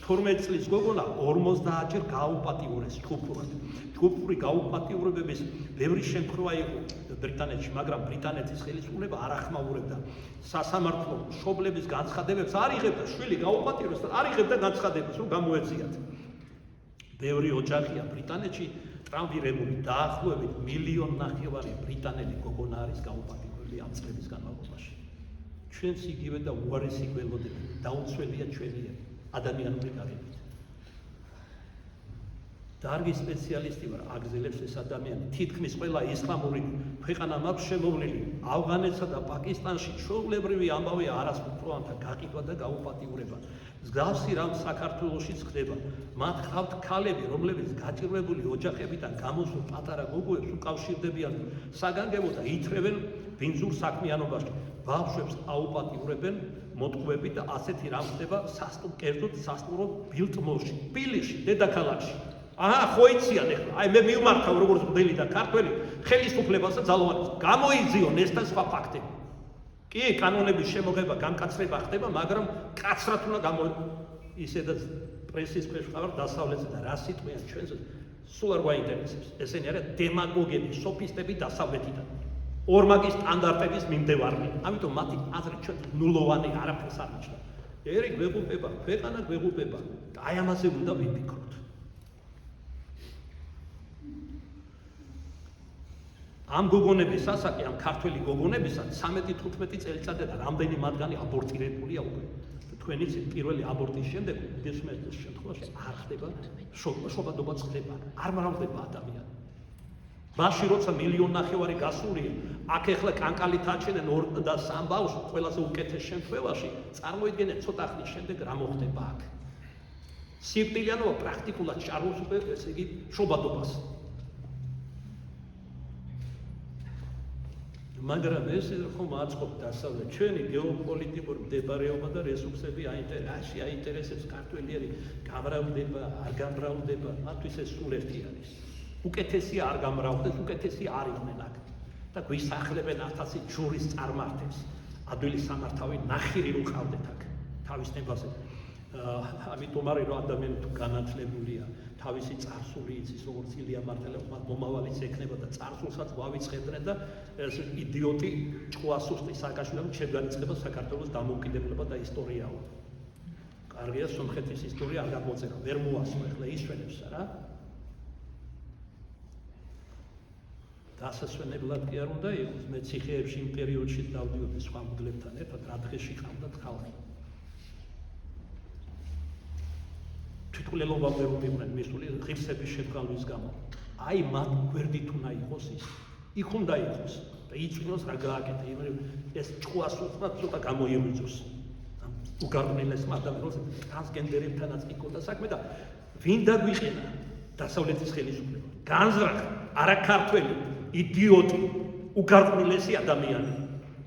12 წლის გოგონა 50-ჯერ გააუპატიურეს ჯგუფურად. ჯგუფური გაუპატიურებების ბევრი შემთხვევა იყო ბრიტანეთში, მაგრამ ბრიტანეთის ხელისუფლება არ ახმაურებდა სასამართლო მშობლების განცხადებებს, არ იღებდა შვილი გაუპატიურეს და არ იღებდა განცხადებას, რომ გამოეძიათ. ბევრი ოჯახია ბრიტანეთში ტრამვირებული, დაახლოებით 1,5 მილიონი ბრიტანელი გოგონა არის გაუპატიურებული ამ წლების განმავლობაში. ჩვენც იგივე და უარესი გველოდებით, დაუცველია ჩვენი ადამიანური გაგებით. დარგი სპეციალისტი ვარ, აგზელებს ეს ადამიანი. თითქმის ყველა ისლამური ქვეყანა მაქვს შემოვლილი ავღანეთსა და პაკისტანში ჩვეულებრივი ამბავია არასრულწლოვანთა გაყიდვა და გაუპატიურება. მსგავსი რამ საქართველოშიც ხდება. მათ ყავთ ქალები, რომლებიც გაჭირვებული ოჯახებიდან გამოსულ პატარა გოგოებს უკავშირდებიან საგანგებო და ითრევენ ბინძურ საქმიანობაში. ბავშვებს აუპატიურებენ მოტყუებით და ასეთი რამ ხდება კერძოდ სასტუმრო ბილტმორში, თბილისში, დედაქალაქში. ხო იციან ეხლა, აი მე მივმართავ როგორც მგდელი და ქართველი ხელისუფლებას და ძალოვანებს. გამოიძიონ ეს და სხვა ფაქტები. კი, კანონების შემოღება, გამკაცრება ხდება, მაგრამ კაცრად უნდა ისედაც პრესის ქვეშ ხარ დასავლეთზე და რა სიტყვიან ჩვენს სულ არ გვაინტერესებს. ესენი არიან დემაგოგები, სოფისტები დასავლეთიდან. ორმაგი სტანდარტების მიმდევარნი. ამიტომ მათი აზრი ჩვენ ნულოვანი არაფერს არ ნიშნავს. ერი გვეღუპება, ქვეყანა გვეღუპება. აი ამაზე უნდა ვიფიქროთ. ამ გოგონების ასაკი, ამ ქართველი გოგონებისა 13-15 წელიწადიდან რამდენი მათგანი აბორტირებულია უკვე. თქვენ იცით, პირველი აბორტის შემდეგ უდიდესმეტ შემთხვევაში არ ხდება შობადობაც ხდება, არ მრავლდება ადამიანი. მაშინ როცა 1,5 მილიონი გასულია, აქ ეხლა კანკალით აჩენენ 23 ბავშვს, ყველაზე უკეთეს შემთხვევაში, წარმოიდგინეთ ცოტა ხნის შემდეგ რა მოხდება აქ. სიკვდილიანობა პრაქტიკულად ჭარბობს უკვე, ესე იგი, შობადობას. მაგრამ ეს ხომ აწყობს დასავლეთ ჩვენი გეოპოლიტიკური მდებარეობა და რესურსები აინტერესებს ქართველიერი გამრავლდება, არ გამრავლდება, მათთვის ეს სულ ერთი არის. უკეთესია არ გამრავლდეს, უკეთესია არ იყვნენ აქ და გვისახლებენ 1000 ჯურის წარმართებს. ადვილი სამართავი ნახირი რო ყავდეთ აქ თავის ნებაზე. ამიტომ არის რომ ადამიანი თუ განათლებულია, თავისი წარსული იცის, როგორც ილია მარტელმა მომავალიც ექნება და წარსულსაც ვავიწყებდნენ და ეს იდიოტი ჭყუასუსტი სააკაშვილმა ჩემ განიწყება საქართველოს დამოუკიდებლობა და ისტორიაო. კარგია, სომხეთის ისტორია არ გამოწერა, ვერ მოასწრო, ეხლა ისვენებს რა. დასასვენებლად კი არ უნდა იყოს, მე ციხეებში იმ პერიოდში დავდიოდი სხვა მგლებთან ერთად, რა დღეში ყავდათ ხალხი. თვითმკვლელობამდე რომ იყვნენ მისული ღირსების შედგალვის გამო. აი მათ გვერდით უნდა იყოს ის. იქ უნდა იყოს და იწვინოს რა გააკეთა, ეს ჭყუასუსტმა ცოტა გამოიღვიძოს. უგარდნილესმა ადამიანს ტრანსგენდერებთანაც იქონდა საქმე და ვინ დაგვიყენა დასავლეთის ხელისუფლება. განზრახ, არა ქართველი, იდიოტი, უგარდნილესი ადამიანი.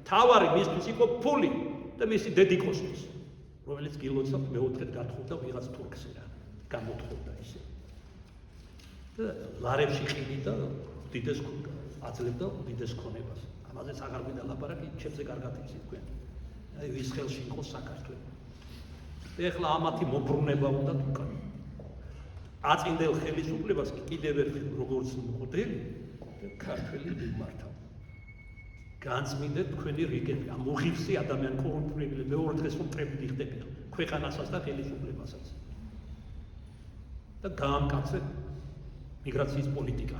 თავარი მისთვის იყო ფული და მისი დედიკოსთვის, რომელიც გილოცავ მეოთხედ გათხოვდა ვიღაც თურქს რა. გამოთხოვდა ისე. და ლარებში ყიდიდა უდიდეს აძლევდა უდიდეს ქონებას. ამაზეც აღარ გვინდა ლაპარაკი, ჩემზე კარგად იცით თქვენ. აი ვის ხელში იყო საქართველო. ეხლა ამათი მობრუნება უნდა უკან. აწინდელ ხელისუფლებას კიდევ ერთხელ როგორც მღვდელი და ქართველი მიმართავ. განწმინდეთ თქვენი რიგები, ამ უღირსი ადამიანი კორუმპირებული მეორე დღეს რომ ტრები ხდებიან ქვეყანასაც და ხელისუფლებასაც. და გაამკაცეთ მიგრაციის პოლიტიკა.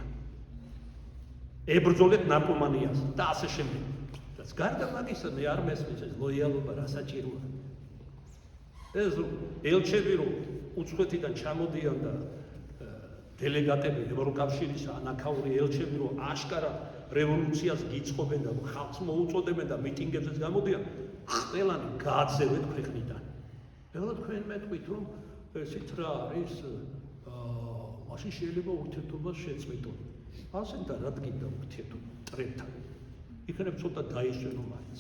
ებრძოლეთ ნარკომანიას და ასე შემდეგ. რაც გარდა მაგისა მე არ მესმის ეს ლოიალობა რა საჭიროა. ეს ელჩები რომ უცხოეთიდან ჩამოდიან და დელეგატები ევროკავშირის ანაკაური ელჩები რომ აშკარა რევოლუციას გიწყობენ და ხალხს მოუწოდებენ და მიტინგებზეც გამოდიან, ყველანი გააძევეთ ქვეყნიდან. ეხლა თქვენ მეტყვით რომ ესეთ რა არის მაშინ შეიძლება ურთიერთობას შეწყვეტონ. ასენ და რა დგინდა ურთიერთობა ტრებთან. იქნებ ცოტა დაისვენო მაინც.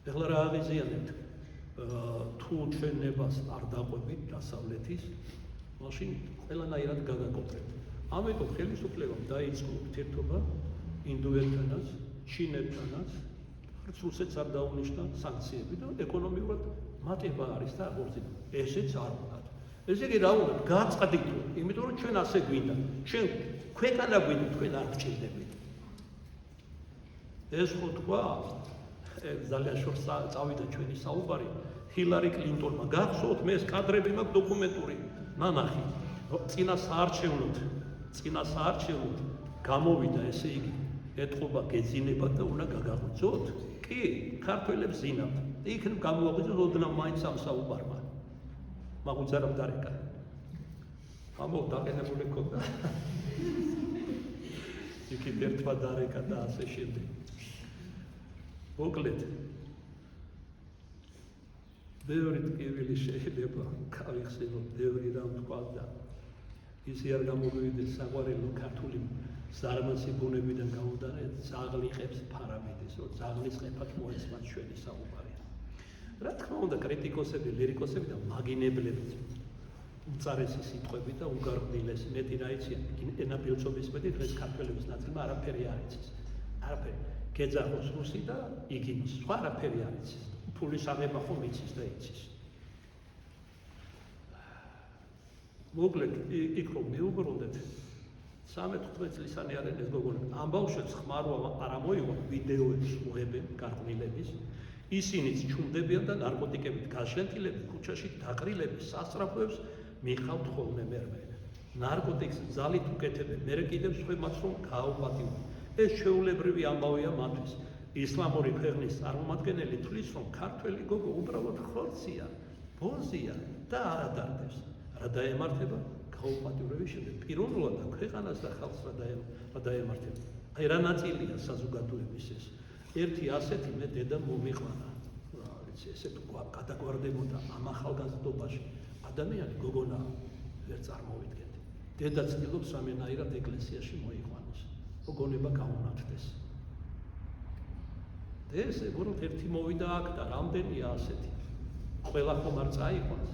ეხლა რა აღიზიანებთ? თუ ჩვენებას არ დაყვებით დასავლეთის, მაშინ ყველანაირად გაგაკოტრებთ. ამიტომ ხელისუფლებამ დაიწყო ურთიერთობა ინდოეთთანაც, ჩინეთთანაც, რუსეთს არ დაუნიშნა სანქციები და ეკონომიურად მატება არის და აღორძინა. ესეც არ უნდა. ესე იგი რა უნდა გააწყდით, იმიტომ რომ ჩვენ ასე გვინდა. ჩვენ ქვეყანა გვინდა, თქვენ არ გჭირდებით. ეს ხო თქვა, ძალიან შორს წავიდა ჩვენი საუბარი ჰილარი კლინტონმა. გახსოვთ, მე ეს კადრები მაქვს დოკუმენტური. ნანახი, წინა საარჩევნოდ გამოვიდა ესე იგი ეთყობა გეძინება და უნდა გაგაღვიძოთ? კი, ქართველებს ზინავთ. იქნებ გამოაღვიძოთ ოდნავ მაინც ამ საუბარმა. მაგუძარამ დარეკა. ამო დაყენებული ქონდა. იქით ერთმა დარეკა და ასე შემდეგ. მოკლედ ბევრი ტკივილი შეიძლება გავიხსენოთ, ბევრი რამ თქვა და ისე არ გამოვიდეს საყვარელო ქართული ზარმაცი ბუნებიდან გამოდარე ზაღლიყებს ფარამიდეს, რომ ზაღლის ყეფად მოეცმათ ჩვენი საუბარი. რა თქმა უნდა, კრიტიკოსები, ლირიკოსები და მაგინებლები უწარესი სიტყვები და უგარღვნილესი მეტი რა იციან, ენაბილწობის მეტი დღეს ქართველების ნაწილმა არაფერი არ იცის. არაფერი. გეძახოს რუსი და იგინის, სხვა არაფერი არ იცის. ფულის აღება ხომ იცის და იცის. მოკლედ იქ რომ მეუბრუნდეთ 13 წლისანი არიან ეს გოგონები. ამ ბავშვებს ხმარვა არ ამოიღო, ვიდეოებს უღებენ გარყვნილების. ისინიც ჩუმდებიან და ნარკოტიკებით გაშლენთილები, ქუჩაში დაყრილები, სასწრაფოებს მიხავთ ხოლმე მერმე. ნარკოტიკს ძალით უკეთებენ, მერე კიდევ სხვებმაც რომ გააუპატიურონ. ეს ჩვეულებრივი ამბავია მათთვის. ისლამური ქვეყნის წარმომადგენელი თვლის, რომ ქართველი გოგო უბრალოდ ხორცია, ბოზია და არ ადარდებს. რა დაემართება? გაუპატიურების შემდეგ. პიროვნულად და ქვეყანას და ხალხს რა დაემართება. აი რა ნაწილია საზოგადოების ეს. ერთი ასეთი მე დედა მომიყვანა. რა ვიცი, ესე თუ გადაგვარდებოდა ამ ახალგაზრდობაში ადამიანი გოგონა ვერ წარმოვიდგენთ. დედა ცდილობს რამენაირად ეკლესიაში მოიყვანოს. გოგონება გაუნათდეს. ეს ეგრეთ ერთი მოვიდა აქ და რამდენია ასეთი. ყველა ხომ არ წაიყვანს.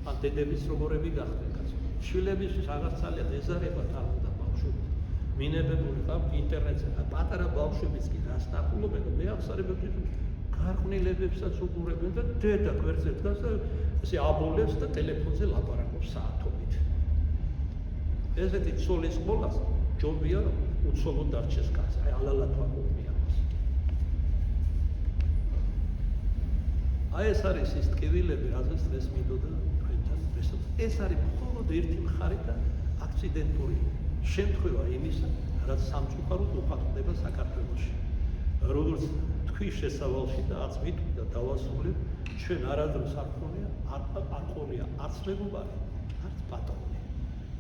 ან დედების როგორები გახდნენ კაცო. შვილების რაღაც ძალიან ეზარება თავდა ბავშვებს. მინებებული ყავთ ინტერნეტზე. პატარა ბავშვებიც კი დასნახულობენ და მე აღსარებებს გარყვნილებებსაც უყურებენ და დედა გვერდზე დგას და ესე აბოლებს და ტელეფონზე ლაპარაკობს საათობით. ესეთი ცოლის ყოლას ჯობია უცოლოდ დარჩეს კაცი. აი ალალათვა მოყვია. აი ეს არის ის ტკივილები, რაზეც დღეს მინდოდა თქვენთან ვესაუბროთ. ეს არის მხოლოდ ერთი მხარე და აქციდენტური შემთხვევა იმისა, რაც სამწუხაროდ უხატდება საქართველოში. როგორც თქვი შესავალში და არც მიტყვი და დავასრულებ, ჩვენ არადროს არ ყოლია არც მეგობარი, არც პატრონი.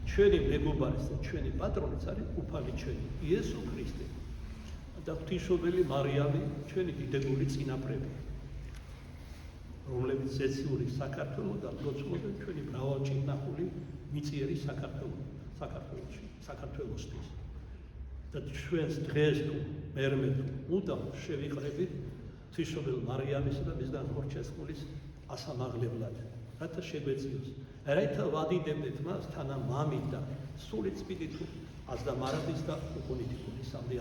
ჩვენი მეგობარის და ჩვენი პატრონიც არის უფალი ჩვენი იესო ქრისტე და ღვთისმშობელი მარიამი, ჩვენი დიდებული წინაპრები. რომლებიც ზეციური საქართველოდან ლოცულობენ ჩვენი მრავალჭირნახული მიწიერი საქართველოსთვის. და ჩვენს დღეს თუ მერმე თუ მუდამ შევიყრებით ღვთისმშობელ მარიამისა და მისგან ხორჩესყულის ასამაღლებლად, რათა შეგვეციოს. რაითა ვადიდებდეთ მას თანა მამით და სულით სპიდით აზდა მარადის და უკუნითიკუნის ამბი.